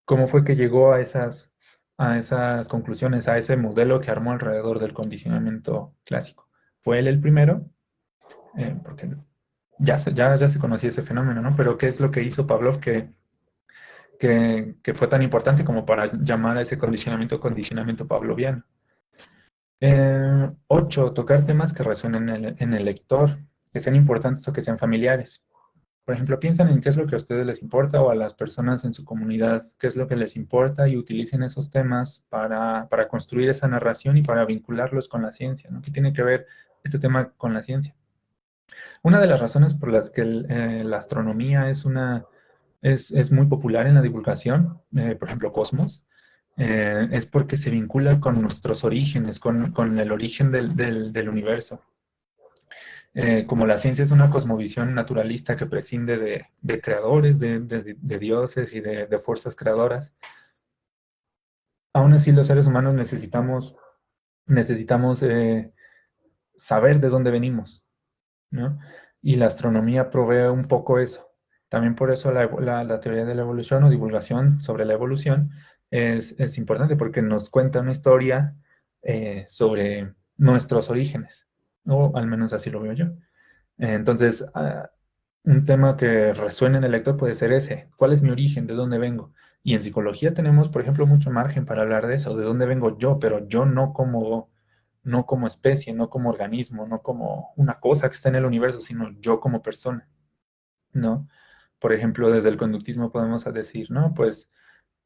C: ¿Cómo fue que llegó a esas conclusiones, a ese modelo que armó alrededor del condicionamiento clásico? ¿Fue él el primero? Porque ya se conocía ese fenómeno, ¿no? Pero ¿qué es lo que hizo Pavlov que fue tan importante como para llamar a ese condicionamiento pavloviano? 8, tocar temas que resuenen en el lector, que sean importantes o que sean familiares. Por ejemplo, piensan en qué es lo que a ustedes les importa o a las personas en su comunidad, qué es lo que les importa y utilicen esos temas para construir esa narración y para vincularlos con la ciencia, ¿no? ¿Qué tiene que ver este tema con la ciencia? Una de las razones por las que la astronomía es muy popular en la divulgación, por ejemplo, Cosmos, es porque se vincula con nuestros orígenes, con el origen del universo. Como la ciencia es una cosmovisión naturalista que prescinde de creadores, de dioses y de fuerzas creadoras, aún así los seres humanos necesitamos saber de dónde venimos, ¿no? Y la astronomía provee un poco eso. También por eso la teoría de la evolución o divulgación sobre la evolución es importante porque nos cuenta una historia sobre nuestros orígenes, o al menos así lo veo yo. Entonces, un tema que resuena en el lector puede ser ese. ¿Cuál es mi origen? ¿De dónde vengo? Y en psicología tenemos, por ejemplo, mucho margen para hablar de eso, de dónde vengo yo, pero yo no como especie, no como organismo, no como una cosa que está en el universo, sino yo como persona, ¿no? Por ejemplo, desde el conductismo podemos decir, ¿no? Pues,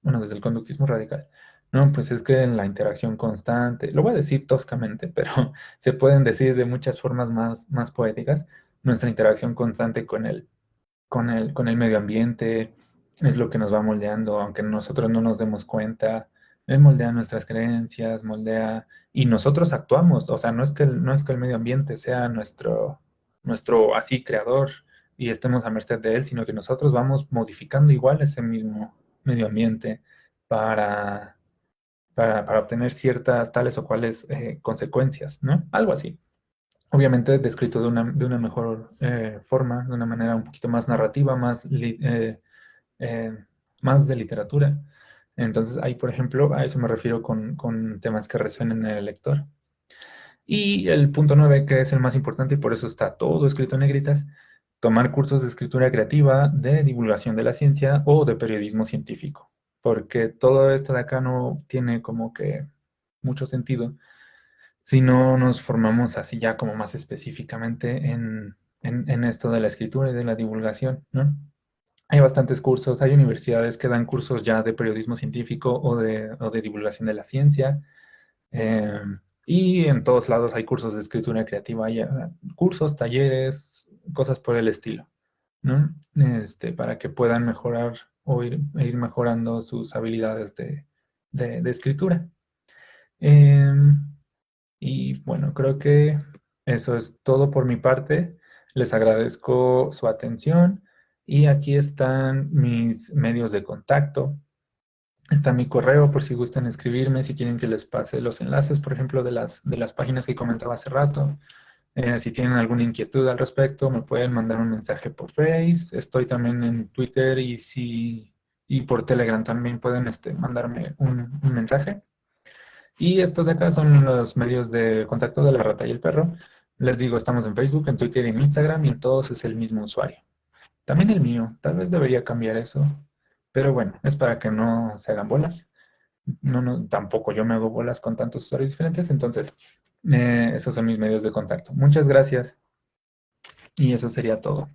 C: bueno, desde el conductismo radical, ¿no? Pues es que en la interacción constante, lo voy a decir toscamente, pero se pueden decir de muchas formas más poéticas, nuestra interacción constante con el medio ambiente, es lo que nos va moldeando, aunque nosotros no nos demos cuenta, moldea nuestras creencias, moldea, y nosotros actuamos, o sea, no es que el medio ambiente sea nuestro así creador y estemos a merced de él, sino que nosotros vamos modificando igual ese mismo medio ambiente para, para obtener ciertas tales o cuales consecuencias, ¿no? Algo así. Obviamente descrito de una mejor forma, de una manera un poquito más narrativa, eh, más de literatura. Entonces, ahí, por ejemplo, a eso me refiero con temas que resuenen en el lector. Y el punto 9, que es el más importante y por eso está todo escrito en negritas, tomar cursos de escritura creativa, de divulgación de la ciencia o de periodismo científico. Porque todo esto de acá no tiene como que mucho sentido si no nos formamos así ya como más específicamente en esto de la escritura y de la divulgación, ¿no? Hay bastantes cursos, hay universidades que dan cursos ya de periodismo científico o de divulgación de la ciencia, eh, y en todos lados hay cursos de escritura creativa, hay cursos, talleres, cosas por el estilo, ¿no? Para que puedan mejorar o ir mejorando sus habilidades de escritura. Y bueno, creo que eso es todo por mi parte. Les agradezco su atención y aquí están mis medios de contacto. Está mi correo por si gustan escribirme, si quieren que les pase los enlaces, por ejemplo, de las páginas que comentaba hace rato. Si tienen alguna inquietud al respecto, me pueden mandar un mensaje por Face. Estoy también en Twitter y por Telegram también pueden mandarme un mensaje. Y estos de acá son los medios de contacto de La Rata y el Perro. Les digo, estamos en Facebook, en Twitter y en Instagram y en todos es el mismo usuario. También el mío, tal vez debería cambiar eso. Pero bueno, es para que no se hagan bolas. No, no, tampoco yo me hago bolas con tantos usuarios diferentes, entonces esos son mis medios de contacto. Muchas gracias y eso sería todo.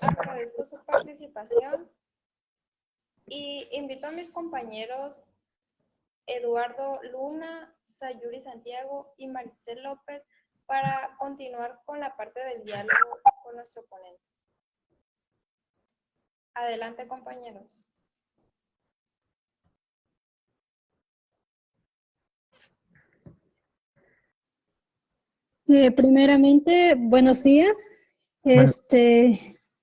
B: Agradezco su participación y invito a mis compañeros Eduardo Luna, Sayuri Santiago y Maricel López para continuar con la parte del diálogo con nuestro ponente. Adelante, compañeros.
D: Primeramente, buenos días.
C: Bueno,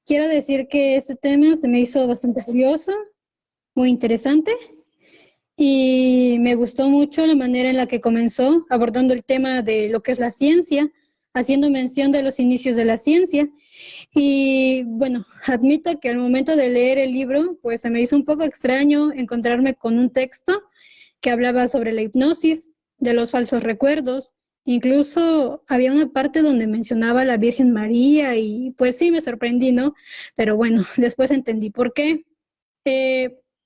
D: Quiero decir que este tema se me hizo bastante curioso, muy interesante, y me gustó mucho la manera en la que comenzó abordando el tema de lo que es la ciencia, haciendo mención de los inicios de la ciencia. Y bueno, admito que al momento de leer el libro, pues se me hizo un poco extraño encontrarme con un texto que hablaba sobre la hipnosis, de los falsos recuerdos. Incluso había una parte donde mencionaba a la Virgen María y pues sí me sorprendí, ¿no? Pero bueno, después entendí por qué.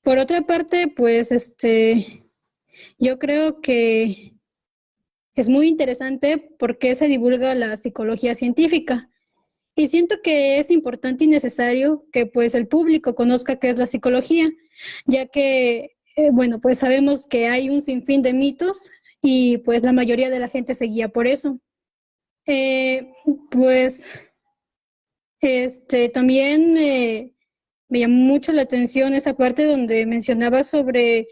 D: Por otra parte, pues yo creo que es muy interesante por qué se divulga la psicología científica. Y siento que es importante y necesario que pues el público conozca qué es la psicología, ya que bueno, pues sabemos que hay un sinfín de mitos y pues la mayoría de la gente se guía por eso. Pues también me llamó mucho la atención esa parte donde mencionaba sobre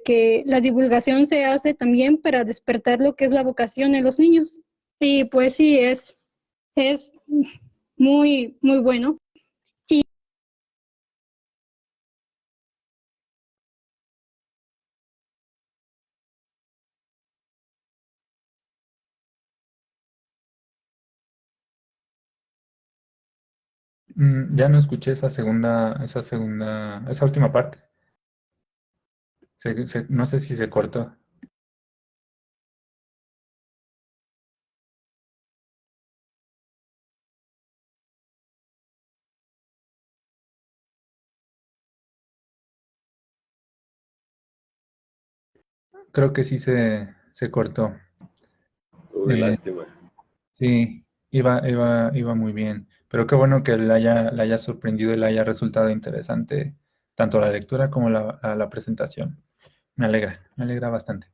D: que la divulgación se hace también para despertar lo que es la vocación en los niños. Y pues sí, es muy, muy bueno.
C: Ya no escuché esa última parte. No sé si se cortó. Creo que sí se cortó.
A: Uy,
C: Eh,
A: lástima.
C: sí, iba muy bien. Pero qué bueno que le haya sorprendido y le haya resultado interesante tanto la lectura como la presentación. Me alegra bastante.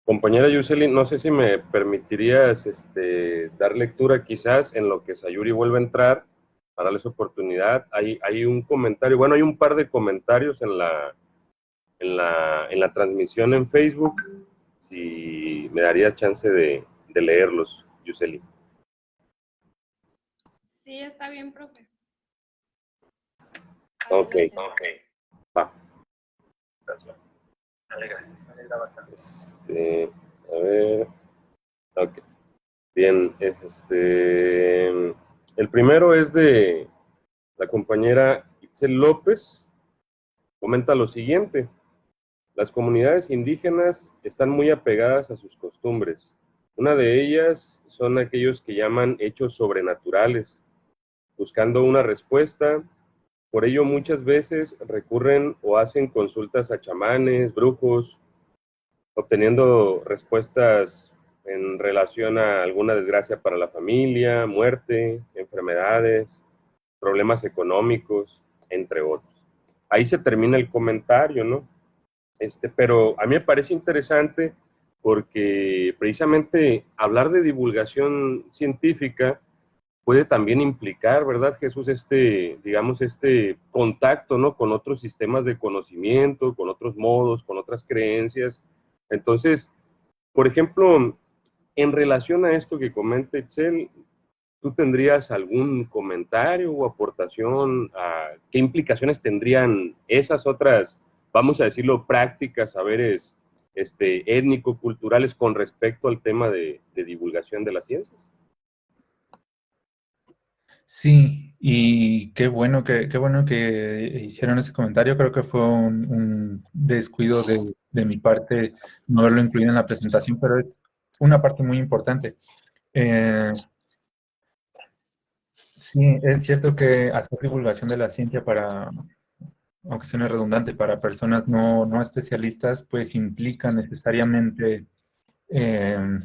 A: Compañera Yuseli, no sé si me permitirías dar lectura quizás en lo que Sayuri vuelve a entrar, para darles oportunidad. Hay un comentario, bueno, hay un par de comentarios en la transmisión en Facebook, si me daría chance de leerlos, Yuseli.
B: Sí, está bien, profe.
A: Ok,
B: Adelante.
A: ok. Va.
C: Me alegra bastante.
A: A ver. Ok. Bien, el primero es de la compañera Itzel López. Comenta lo siguiente: las comunidades indígenas están muy apegadas a sus costumbres. Una de ellas son aquellos que llaman hechos sobrenaturales, buscando una respuesta. Por ello, muchas veces recurren o hacen consultas a chamanes, brujos, obteniendo respuestas en relación a alguna desgracia para la familia, muerte, enfermedades, problemas económicos, entre otros. Ahí se termina el comentario, ¿no? Pero a mí me parece interesante porque precisamente hablar de divulgación científica puede también implicar, ¿verdad, Jesús? Digamos, contacto, ¿no? Con otros sistemas de conocimiento, con otros modos, con otras creencias. Entonces, por ejemplo, en relación a esto que comenta Excel, ¿tú tendrías algún comentario o aportación a qué implicaciones tendrían esas otras, vamos a decirlo, prácticas, saberes étnico-culturales con respecto al tema de divulgación de las ciencias?
C: Sí, y qué bueno que hicieron ese comentario. Creo que fue un descuido de mi parte no haberlo incluido en la presentación, pero es una parte muy importante. Sí, es cierto que hacer divulgación de la ciencia para, aunque suene redundante, para personas no especialistas, pues implica necesariamente eh,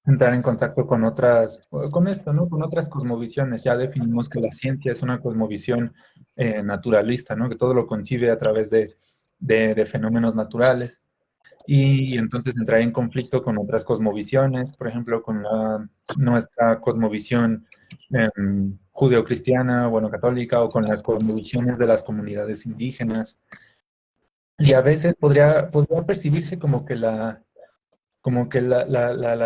C: entrar en contacto con esto, ¿no? Con otras cosmovisiones. Ya definimos que la ciencia es una cosmovisión naturalista, ¿no? Que todo lo concibe a través de fenómenos naturales. Y entonces entrar en conflicto con otras cosmovisiones, por ejemplo, con nuestra cosmovisión judeocristiana, bueno, católica, o con las cosmovisiones de las comunidades indígenas. Y a veces podría percibirse como que la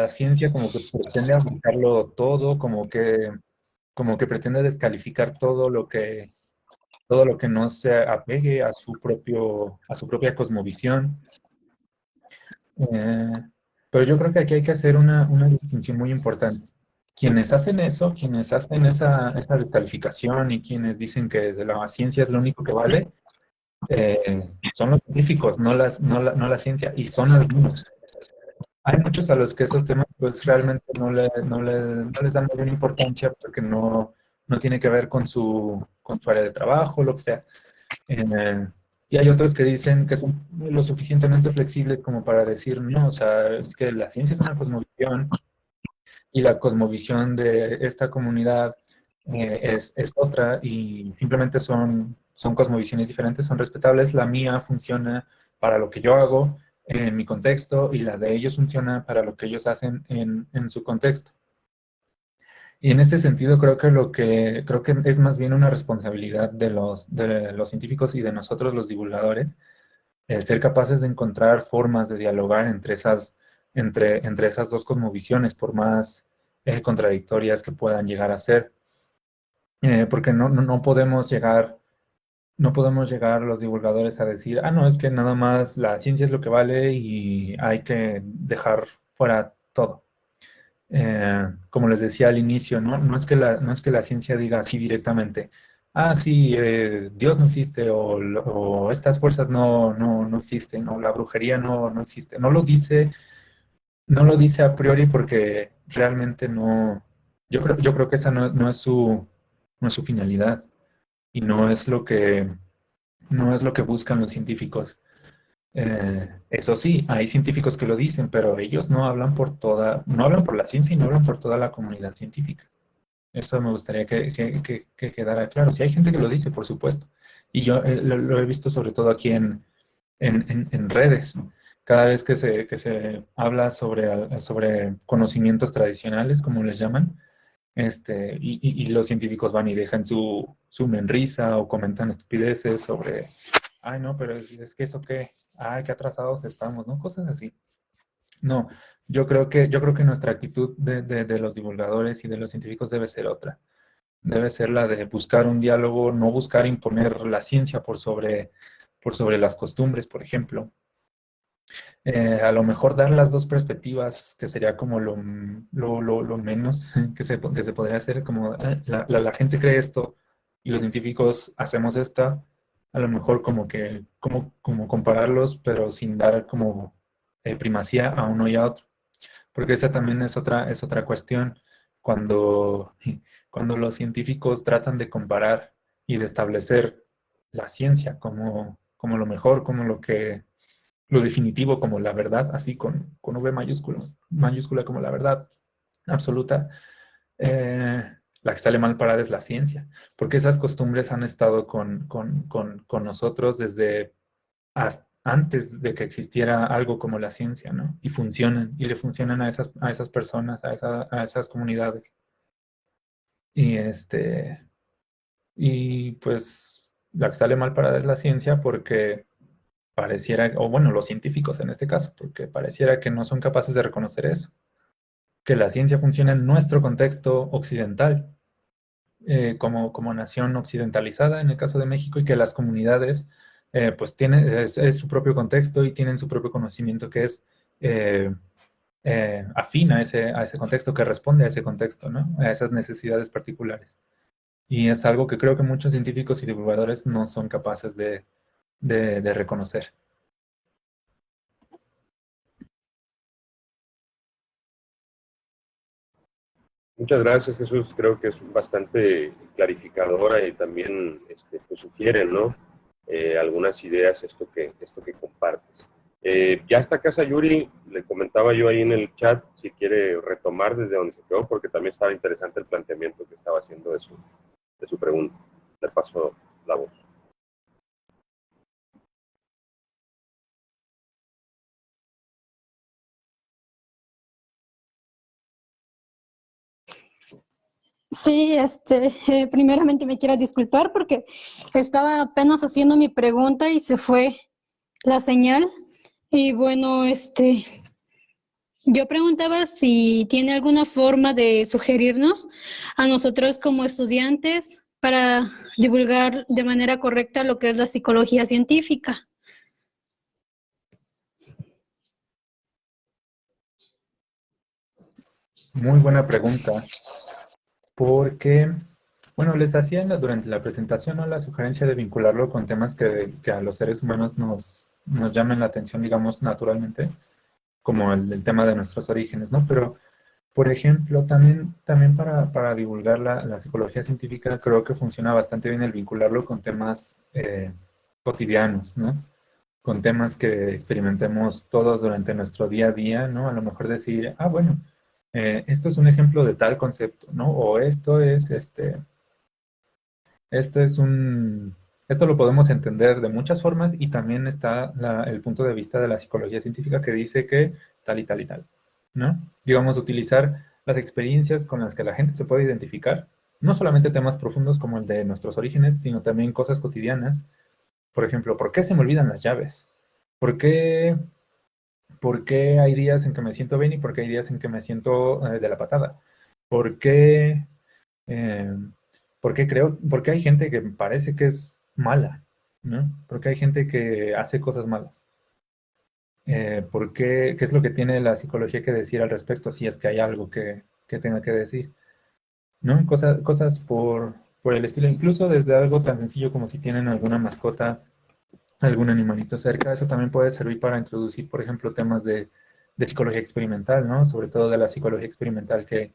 C: ciencia como que pretende abarcarlo todo, como que pretende descalificar todo lo que no se apegue a su propia cosmovisión. Eh, pero yo creo que aquí hay que hacer una distinción muy importante. Quienes hacen eso, quienes hacen esa descalificación y quienes dicen que de la ciencia es lo único que vale, son los científicos, no la ciencia, y son algunos. Hay muchos a los que esos temas pues realmente no les dan mayor importancia porque no tiene que ver con su área de trabajo, lo que sea. Eh, y hay otros que dicen que son lo suficientemente flexibles como para decir, no, o sea, es que la ciencia es una cosmovisión y la cosmovisión de esta comunidad es otra, y simplemente son cosmovisiones diferentes, son respetables. La mía funciona para lo que yo hago en mi contexto, y la de ellos funciona para lo que ellos hacen en su contexto. Y en ese sentido creo que es más bien una responsabilidad de los científicos y de nosotros los divulgadores, el ser capaces de encontrar formas de dialogar entre esas dos cosmovisiones, por más contradictorias que puedan llegar a ser. Porque no podemos llegar los divulgadores a decir, ah, no, es que nada más la ciencia es lo que vale y hay que dejar fuera todo. Como les decía al inicio, ¿no? No es que la ciencia diga así directamente, ah, sí, Dios no existe, o estas fuerzas no existen, o la brujería no existe. No lo dice a priori porque realmente no, yo creo que esa no es su finalidad, y no es lo que buscan los científicos. Eso sí, hay científicos que lo dicen, pero ellos no hablan por la ciencia y no hablan por toda la comunidad científica. Eso me gustaría que quedara claro. Si hay gente que lo dice, por supuesto. Y yo lo he visto sobre todo aquí en redes. Cada vez que se habla sobre conocimientos tradicionales, como les llaman, y los científicos van y dejan su menrisa o comentan estupideces sobre, ay, no, pero es que eso qué, ay, qué atrasados estamos, ¿no? Cosas así. No, yo creo que nuestra actitud de los divulgadores y de los científicos debe ser otra. Debe ser la de buscar un diálogo, no buscar imponer la ciencia por sobre las costumbres, por ejemplo. A lo mejor dar las dos perspectivas, que sería como lo menos que se podría hacer, como la gente cree esto y los científicos hacemos esta, a lo mejor como compararlos, pero sin dar como primacía a uno y a otro. Porque esa también es otra cuestión. Cuando, cuando los científicos tratan de comparar y de establecer la ciencia como lo mejor, como lo definitivo, como la verdad, así con V mayúscula como la verdad absoluta, eh, la que sale mal parada es la ciencia, porque esas costumbres han estado con nosotros desde antes de que existiera algo como la ciencia, ¿no? Y funcionan, y le funcionan a esas personas, a esas comunidades. Y y pues la que sale mal parada es la ciencia, porque pareciera, o bueno, los científicos en este caso, porque pareciera que no son capaces de reconocer eso, que la ciencia funciona en nuestro contexto occidental, como nación occidentalizada, en el caso de México, y que las comunidades pues tienen es su propio contexto y tienen su propio conocimiento que es eh, afín a ese contexto, que responde a ese contexto, ¿no? A esas necesidades particulares. Y es algo que creo que muchos científicos y divulgadores no son capaces de reconocer.
A: Muchas gracias, Jesús. Creo que es bastante clarificadora y también pues sugiere, ¿no? Algunas ideas esto que compartes. Ya está casa Yuri, le comentaba yo ahí en el chat si quiere retomar desde donde se quedó, porque también estaba interesante el planteamiento que estaba haciendo de su pregunta. Le paso la voz.
D: Sí, primeramente me quiero disculpar porque estaba apenas haciendo mi pregunta y se fue la señal. Y bueno, yo preguntaba si tiene alguna forma de sugerirnos a nosotros como estudiantes para divulgar de manera correcta lo que es la psicología científica.
C: Muy buena pregunta, porque, bueno, les hacía durante la presentación, ¿no?, la sugerencia de vincularlo con temas que a los seres humanos nos llamen la atención, digamos, naturalmente, como el tema de nuestros orígenes, ¿no? Pero, por ejemplo, también para divulgar la psicología científica, creo que funciona bastante bien el vincularlo con temas cotidianos, ¿no? Con temas que experimentemos todos durante nuestro día a día, ¿no? A lo mejor decir, ah, bueno, esto es un ejemplo de tal concepto, ¿no? O esto es esto lo podemos entender de muchas formas y también está el punto de vista de la psicología científica que dice que tal y tal y tal, ¿no? Digamos, utilizar las experiencias con las que la gente se puede identificar, no solamente temas profundos como el de nuestros orígenes, sino también cosas cotidianas. Por ejemplo, ¿por qué se me olvidan las llaves? ¿Por qué, por qué hay días en que me siento bien y por qué hay días en que me siento de la patada? ¿Por qué? Eh, porque hay gente que parece que es mala, ¿no? Porque hay gente que hace cosas malas. ¿Qué es lo que tiene la psicología que decir al respecto, si es que hay algo que tenga que decir? ¿No? Cosas por el estilo, incluso desde algo tan sencillo como si tienen alguna mascota, algún animalito cerca, eso también puede servir para introducir, por ejemplo, temas de psicología experimental, ¿no? Sobre todo de la psicología experimental que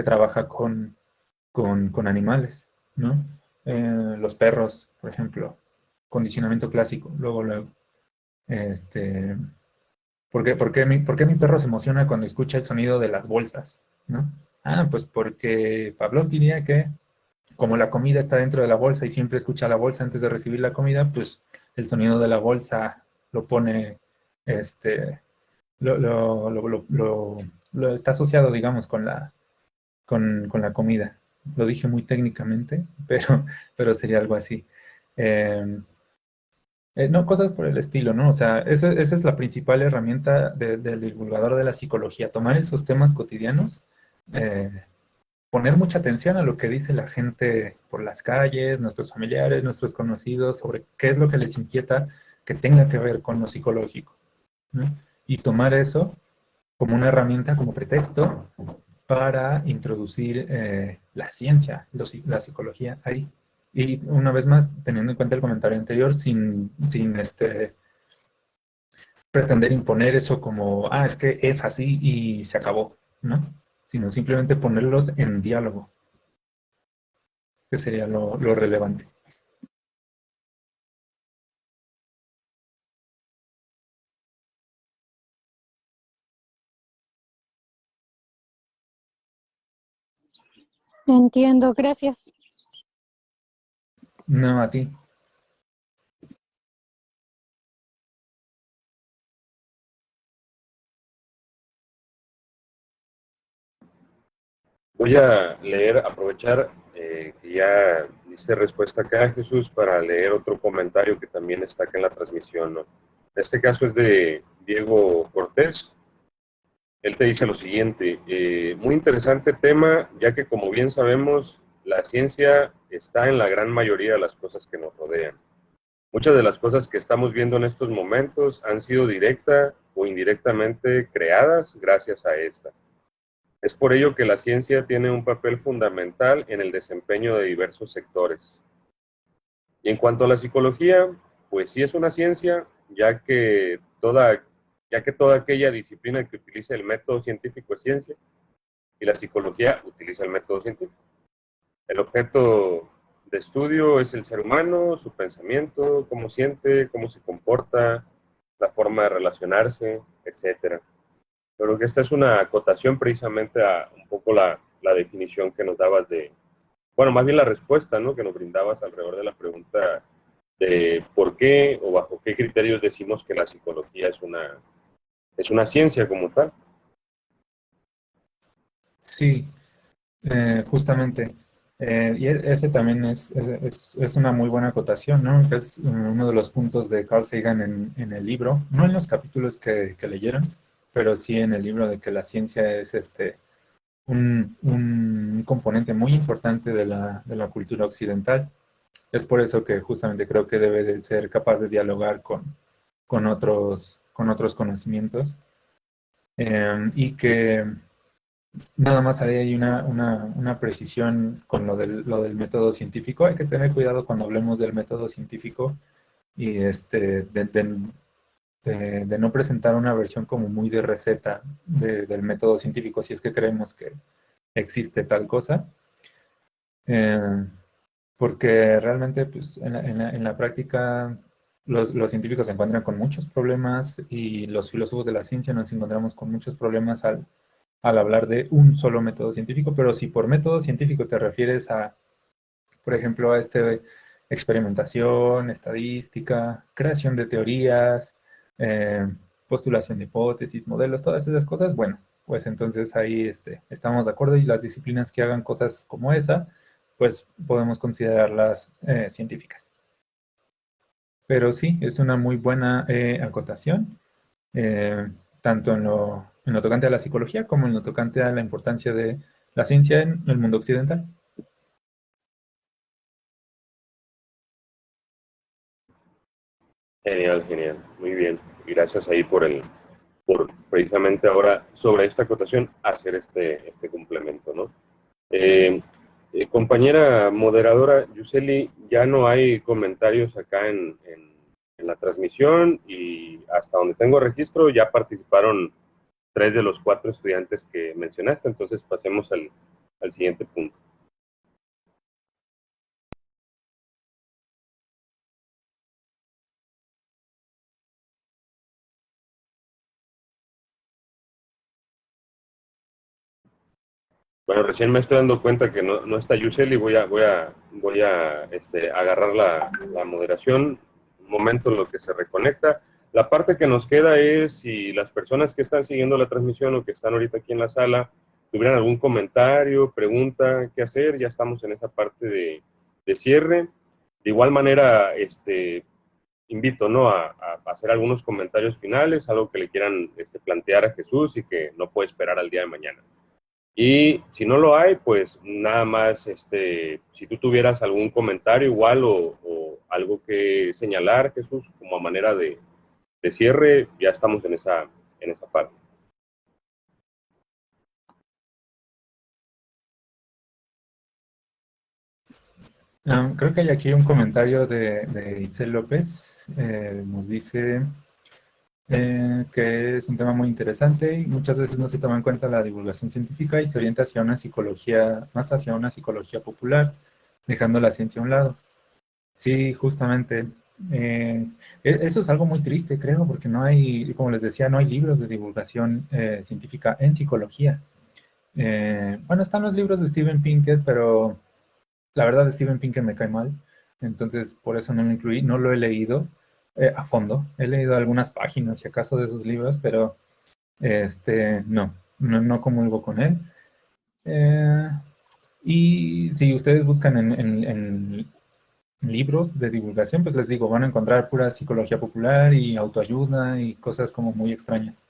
C: trabaja con animales, ¿no? Los perros, por ejemplo, condicionamiento clásico, luego, este, por qué mi perro se emociona cuando escucha el sonido de las bolsas, ¿no? Ah, pues porque Pavlov diría que como la comida está dentro de la bolsa y siempre escucha la bolsa antes de recibir la comida, pues el sonido de la bolsa lo pone, este, lo está asociado, digamos, con la comida. Lo dije muy técnicamente, pero sería algo así. Eh, no, cosas por el estilo, ¿no? O sea, esa es la principal herramienta del divulgador de la psicología, tomar esos temas cotidianos, eh, poner mucha atención a lo que dice la gente por las calles, nuestros familiares, nuestros conocidos, sobre qué es lo que les inquieta que tenga que ver con lo psicológico, ¿no? Y tomar eso como una herramienta, como pretexto para introducir la ciencia, la psicología ahí. Y una vez más, teniendo en cuenta el comentario anterior, sin pretender imponer eso como, es que es así y se acabó, ¿no? Sino simplemente ponerlos en diálogo, que sería lo relevante.
D: Entiendo, gracias.
C: No, a ti.
A: Voy a leer, aprovechar que ya diste respuesta acá, Jesús, para leer otro comentario que también está acá en la transmisión, ¿no? En este caso es de Diego Cortés. Él te dice lo siguiente, muy interesante tema, ya que como bien sabemos, la ciencia está en la gran mayoría de las cosas que nos rodean. Muchas de las cosas que estamos viendo en estos momentos han sido directa o indirectamente creadas gracias a esta. Es por ello que la ciencia tiene un papel fundamental en el desempeño de diversos sectores. Y en cuanto a la psicología, pues sí es una ciencia, ya que toda aquella disciplina que utiliza el método científico es ciencia, y la psicología utiliza el método científico. El objeto de estudio es el ser humano, su pensamiento, cómo siente, cómo se comporta, la forma de relacionarse, etcétera. Pero que esta es una acotación precisamente a un poco la definición que nos dabas bueno, más bien la respuesta, ¿no? Que nos brindabas alrededor de la pregunta de por qué o bajo qué criterios decimos que la psicología es una ciencia como tal.
C: Sí, justamente. Ese también es una muy buena acotación, ¿no? Que es uno de los puntos de Carl Sagan en el libro, no en los capítulos que leyeron, pero sí en el libro de que la ciencia es un componente muy importante de la cultura occidental. Es por eso que justamente creo que debe de ser capaz de dialogar con otros conocimientos, y que nada más haré ahí una precisión con lo del método científico. Hay que tener cuidado cuando hablemos del método científico y de no presentar una versión como muy de receta del método científico si es que creemos que existe tal cosa. Eh, Porque realmente pues, en la práctica los científicos se encuentran con muchos problemas y los filósofos de la ciencia nos encontramos con muchos problemas al hablar de un solo método científico, pero si por método científico te refieres a, por ejemplo, a experimentación, estadística, creación de teorías, eh, postulación de hipótesis, modelos, todas esas cosas, bueno, pues entonces ahí estamos de acuerdo y las disciplinas que hagan cosas como esa, pues podemos considerarlas científicas. Pero sí, es una muy buena acotación, tanto en lo tocante a la psicología como en lo tocante a la importancia de la ciencia en el mundo occidental.
A: Genial, genial. Muy bien. Gracias ahí por precisamente ahora sobre esta acotación hacer este complemento, ¿no? Compañera moderadora Yuseli, ya no hay comentarios acá en la transmisión y hasta donde tengo registro ya participaron 3 de los 4 estudiantes que mencionaste, entonces pasemos al siguiente punto. Bueno, recién me estoy dando cuenta que no está Yuseli, voy a agarrar la moderación, un momento en lo que se reconecta. La parte que nos queda es si las personas que están siguiendo la transmisión o que están ahorita aquí en la sala tuvieran algún comentario, pregunta, qué hacer, ya estamos en esa parte de cierre. De igual manera, invito, ¿no?, a hacer algunos comentarios finales, algo que le quieran plantear a Jesús y que no puede esperar al día de mañana. Y si no lo hay, pues nada más, si tú tuvieras algún comentario igual o algo que señalar, Jesús, como a manera de cierre, ya estamos en esa parte.
C: Creo que hay aquí un comentario de Itzel López. Nos dice que es un tema muy interesante y muchas veces no se toma en cuenta la divulgación científica y se orienta hacia una psicología, más hacia una psicología popular, dejando la ciencia a un lado. Sí, justamente. Eso es algo muy triste, creo, porque no hay, como les decía, no hay libros de divulgación científica en psicología. Bueno, están los libros de Steven Pinker, pero la verdad Steven Pinker me cae mal, entonces por eso no lo incluí, no lo he leído a fondo. He leído algunas páginas, si acaso, de sus libros, pero no comulgo con él. Eh, y si ustedes buscan en libros de divulgación, pues les digo, van a encontrar pura psicología popular y autoayuda y cosas como muy extrañas.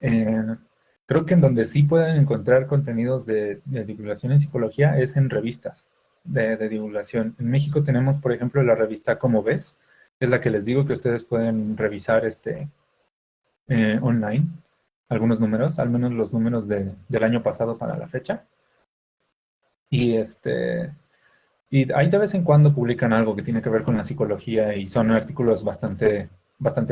C: Eh, Creo que en donde sí pueden encontrar contenidos de divulgación en psicología es en revistas de divulgación. En México tenemos, por ejemplo, la revista Como Ves, es la que les digo que ustedes pueden revisar online, algunos números, al menos los números del año pasado para la fecha. Y y ahí de vez en cuando publican algo que tiene que ver con la psicología y son artículos bastante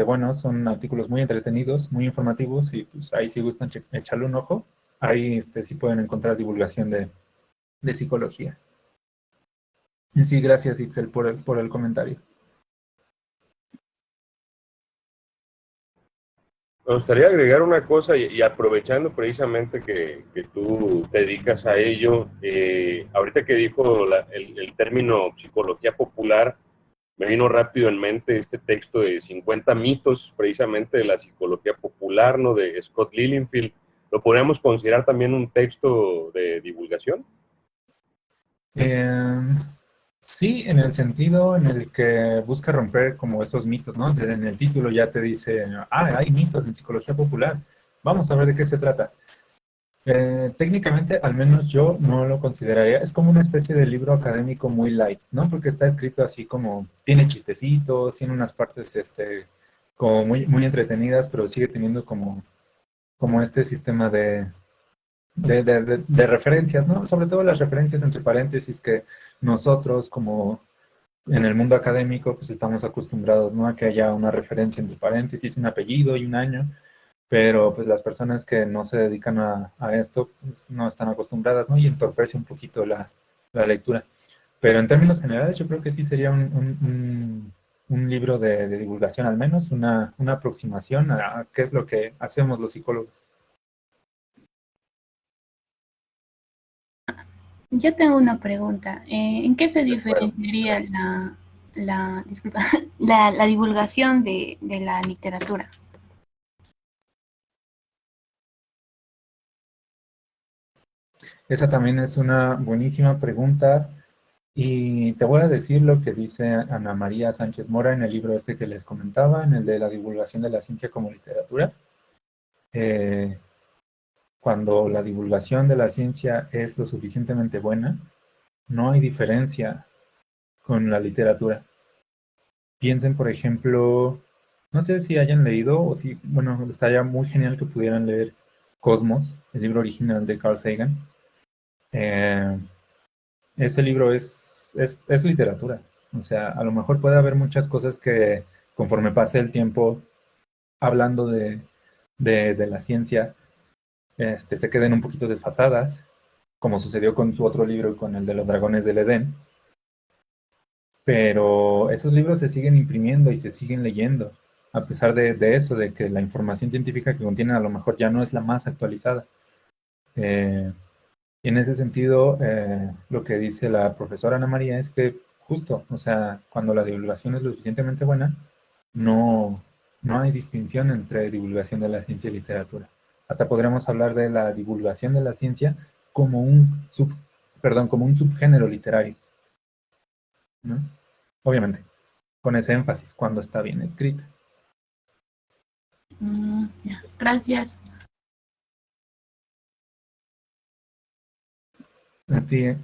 C: buenos, son artículos muy entretenidos, muy informativos y pues ahí si gustan echarle un ojo, ahí sí pueden encontrar divulgación de psicología. Y sí, gracias Itzel por el comentario.
A: Me gustaría agregar una cosa y aprovechando precisamente que tú te dedicas a ello, ahorita que dijo el término psicología popular, me vino rápido en mente este texto de 50 mitos precisamente de la psicología popular, ¿no?, de Scott Lilienfeld. ¿Lo podríamos considerar también un texto de divulgación?
C: Eh, sí, en el sentido en el que busca romper como estos mitos, ¿no? En el título ya te dice, hay mitos en psicología popular. Vamos a ver de qué se trata. Técnicamente, al menos yo no lo consideraría. Es como una especie de libro académico muy light, ¿no? Porque está escrito así como, tiene chistecitos, tiene unas partes, como muy entretenidas, pero sigue teniendo como este sistema de referencias, ¿no? Sobre todo las referencias entre paréntesis que nosotros, como en el mundo académico, pues estamos acostumbrados, ¿no?, a que haya una referencia entre paréntesis, un apellido y un año, pero pues las personas que no se dedican a esto, pues no están acostumbradas, ¿no? Y entorpece un poquito la lectura. Pero en términos generales, yo creo que sí sería un libro de divulgación, al menos una aproximación a qué es lo que hacemos los psicólogos.
E: Yo tengo una pregunta. ¿En qué se diferenciaría disculpa, la divulgación de la literatura?
C: Esa también es una buenísima pregunta y te voy a decir lo que dice Ana María Sánchez Mora en el libro este que les comentaba, en el de la divulgación de la ciencia como literatura. Eh, Cuando la divulgación de la ciencia es lo suficientemente buena, no hay diferencia con la literatura. Piensen, por ejemplo, no sé si hayan leído o si, bueno, estaría muy genial que pudieran leer Cosmos, el libro original de Carl Sagan. Eh, Ese libro es literatura. O sea, a lo mejor puede haber muchas cosas que conforme pase el tiempo hablando de la ciencia, se queden un poquito desfasadas, como sucedió con su otro libro, con el de los dragones del Edén. Pero esos libros se siguen imprimiendo y se siguen leyendo, a pesar de eso, de que la información científica que contienen a lo mejor ya no es la más actualizada. Eh, Y en ese sentido, lo que dice la profesora Ana María es que justo, o sea, cuando la divulgación es lo suficientemente buena, no, no hay distinción entre divulgación de la ciencia y literatura. Hasta podríamos hablar de la divulgación de la ciencia como como un subgénero literario, ¿no? Obviamente, con ese énfasis, cuando está bien escrita.
E: Ya, gracias.
C: A ti,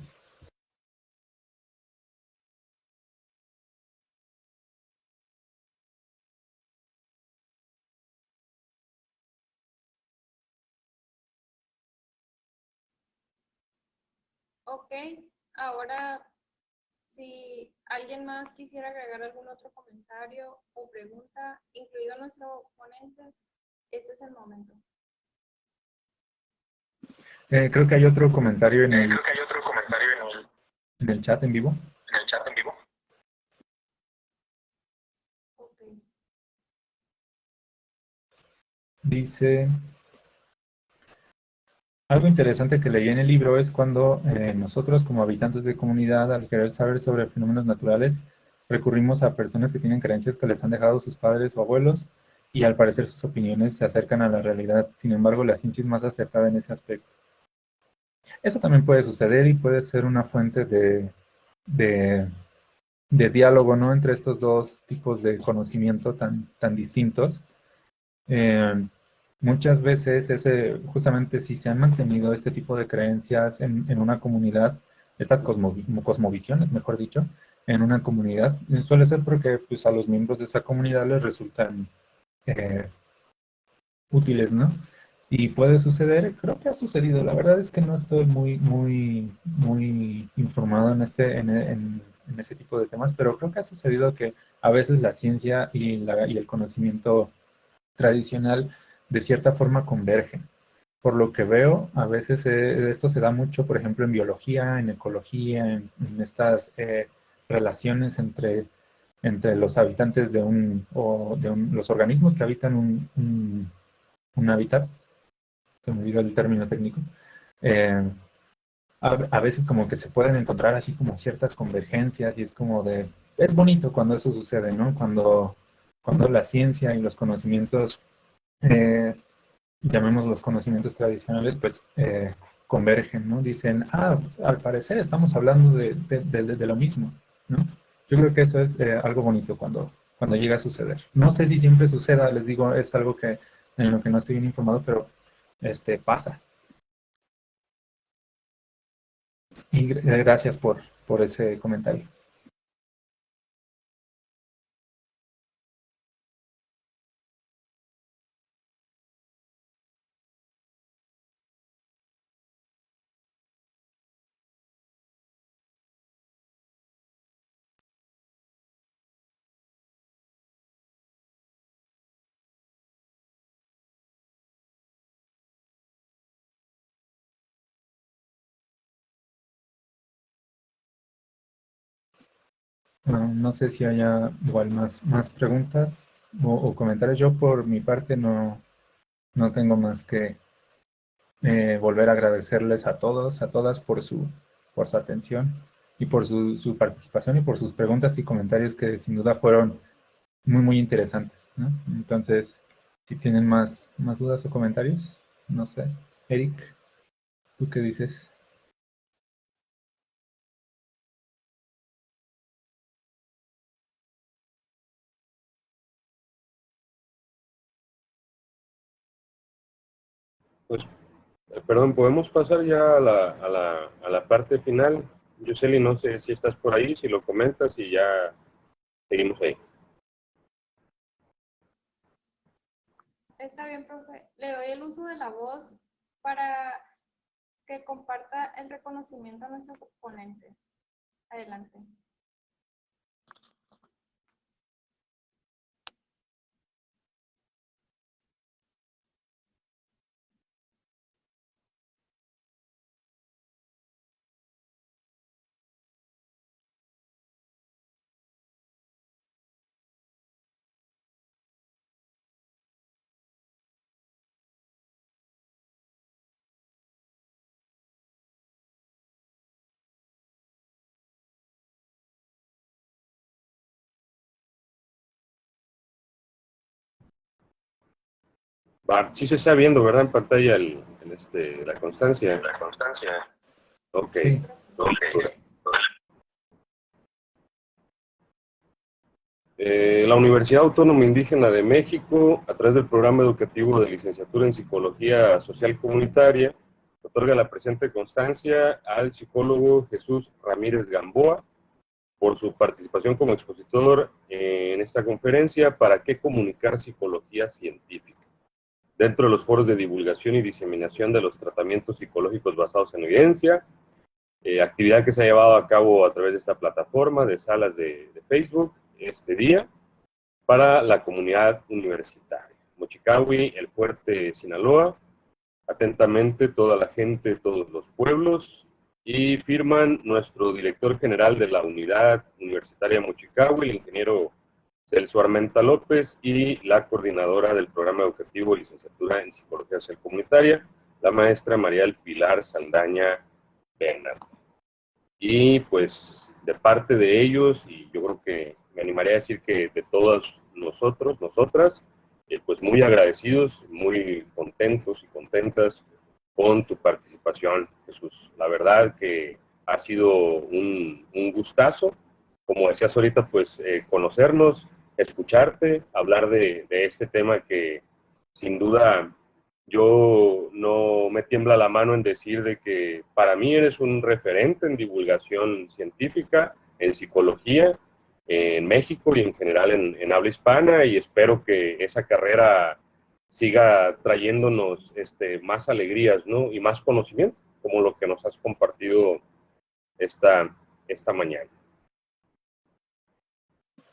B: Ok, ahora si alguien más quisiera agregar algún otro comentario o pregunta, incluido nuestro ponente, este es el momento.
C: creo que hay otro comentario en
F: Creo que hay otro comentario
C: en el chat en vivo.
F: en el chat en vivo.
B: Ok.
C: Dice, algo interesante que leí en el libro es cuando nosotros como habitantes de comunidad, al querer saber sobre fenómenos naturales, recurrimos a personas que tienen creencias que les han dejado sus padres o abuelos y al parecer sus opiniones se acercan a la realidad. Sin embargo, la ciencia es más acertada en ese aspecto. Eso también puede suceder y puede ser una fuente de, de diálogo, ¿no? Entre estos dos tipos de conocimiento tan distintos. Eh, Muchas veces justamente si se han mantenido este tipo de creencias en una comunidad, estas cosmovisiones, mejor dicho, en una comunidad, suele ser porque pues, a los miembros de esa comunidad les resultan eh, útiles, ¿no? Y puede suceder, creo que ha sucedido, la verdad es que no estoy muy informado en ese tipo de temas, pero creo que ha sucedido que a veces la ciencia y el conocimiento tradicional de cierta forma convergen. Por lo que veo, a veces esto se da mucho, por ejemplo, en biología, en ecología, en estas relaciones entre los habitantes los organismos que habitan un hábitat, se me olvidó el término técnico, eh, a veces como que se pueden encontrar así como ciertas convergencias y es como es bonito cuando eso sucede, ¿no? Cuando la ciencia y los conocimientos eh, llamemos los conocimientos tradicionales, pues convergen, ¿no? Dicen, al parecer estamos hablando de lo mismo, ¿no? Yo creo que eso es algo bonito cuando llega a suceder. No sé si siempre suceda, les digo, es algo en lo que no estoy bien informado, pero pasa. Y gracias por ese comentario. No sé si haya igual más preguntas o comentarios. Yo por mi parte no tengo más que volver a agradecerles a todos, a todas por su atención y por su participación y por sus preguntas y comentarios que sin duda fueron muy, muy interesantes, ¿no? Entonces, si tienen más dudas o comentarios, no sé. Eric, ¿tú qué dices?
A: Pues, perdón, ¿podemos pasar ya a la parte final? Yuseli, no sé si estás por ahí, si lo comentas y ya seguimos ahí.
B: Está bien, profe. Le doy el uso de la voz para que comparta el reconocimiento a nuestro ponente. Adelante.
A: Va, sí se está viendo, ¿verdad? En pantalla la constancia.
F: La constancia.
A: Ok.
C: Sí.
F: Ok.
A: La Universidad Autónoma Indígena de México, a través del programa educativo de licenciatura en Psicología Social Comunitaria, otorga la presente constancia al psicólogo Jesús Ramírez Gamboa por su participación como expositor en esta conferencia ¿Para qué comunicar psicología científica? Dentro de los foros de divulgación y diseminación de los tratamientos psicológicos basados en evidencia, actividad que se ha llevado a cabo a través de esta plataforma de salas de Facebook este día para la comunidad universitaria. Mochicawi, El Fuerte, Sinaloa, atentamente toda la gente, todos los pueblos, y firman nuestro director general de la unidad universitaria Mochicawi, el ingeniero Celso Armenta López, y la coordinadora del programa educativo licenciatura en Psicología Social Comunitaria, la maestra María del Pilar Saldaña Bernard. Y pues de parte de ellos, y yo creo que me animaría a decir que de todos nosotros, nosotras, pues muy agradecidos, muy contentos y contentas con tu participación, Jesús. La verdad que ha sido un gustazo, como decías ahorita, pues conocernos, escucharte, hablar de este tema que sin duda yo no me tiembla la mano en decir de que para mí eres un referente en divulgación científica, en psicología, en México y en general en habla hispana, y espero que esa carrera siga trayéndonos más alegrías, ¿no? Y más conocimiento, como lo que nos has compartido esta mañana.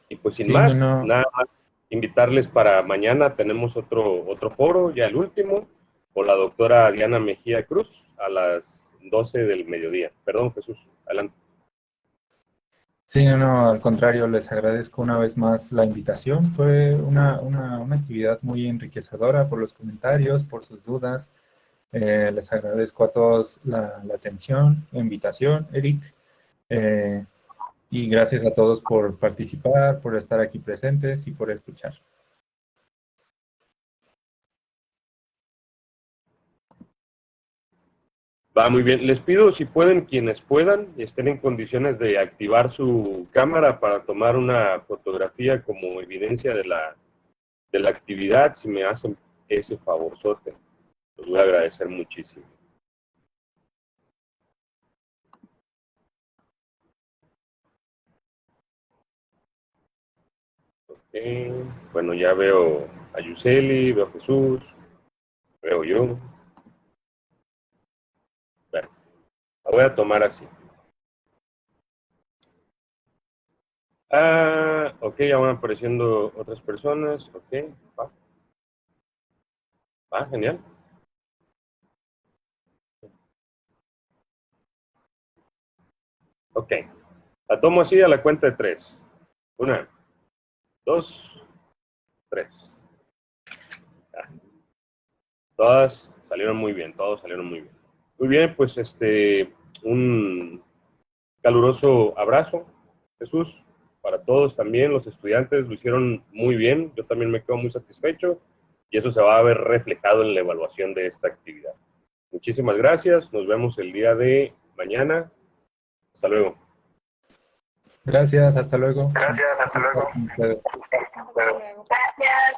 A: Y pues sin
C: Sí,
A: más,
C: no.
A: nada más invitarles para mañana, tenemos otro foro, ya el último, con la doctora Diana Mejía Cruz, a las 12 del mediodía. Perdón, Jesús, adelante.
C: Sí, no, al contrario, les agradezco una vez más la invitación. Fue una actividad muy enriquecedora por los comentarios, por sus dudas. Les agradezco a todos la atención, la invitación, Eric. Y gracias a todos por participar, por estar aquí presentes y por escuchar.
A: Va muy bien. Les pido, si pueden, quienes puedan, y estén en condiciones de activar su cámara para tomar una fotografía como evidencia de la actividad, si me hacen ese favorzote, los voy a agradecer muchísimo. Bueno, ya veo a Yuseli, veo a Jesús, veo yo. Bueno, la voy a tomar así. Ah, ok, ya van apareciendo otras personas. Ok, va, genial. Ok, la tomo así a la cuenta de 3. 1, 2, 3. Todas salieron muy bien, todos salieron muy bien. Muy bien, pues un caluroso abrazo, Jesús, para todos también, los estudiantes lo hicieron muy bien, yo también me quedo muy satisfecho y eso se va a ver reflejado en la evaluación de esta actividad. Muchísimas gracias, nos vemos el día de mañana, hasta luego.
C: Gracias, hasta luego.
F: Gracias, hasta luego.
B: Hasta luego.
E: Gracias.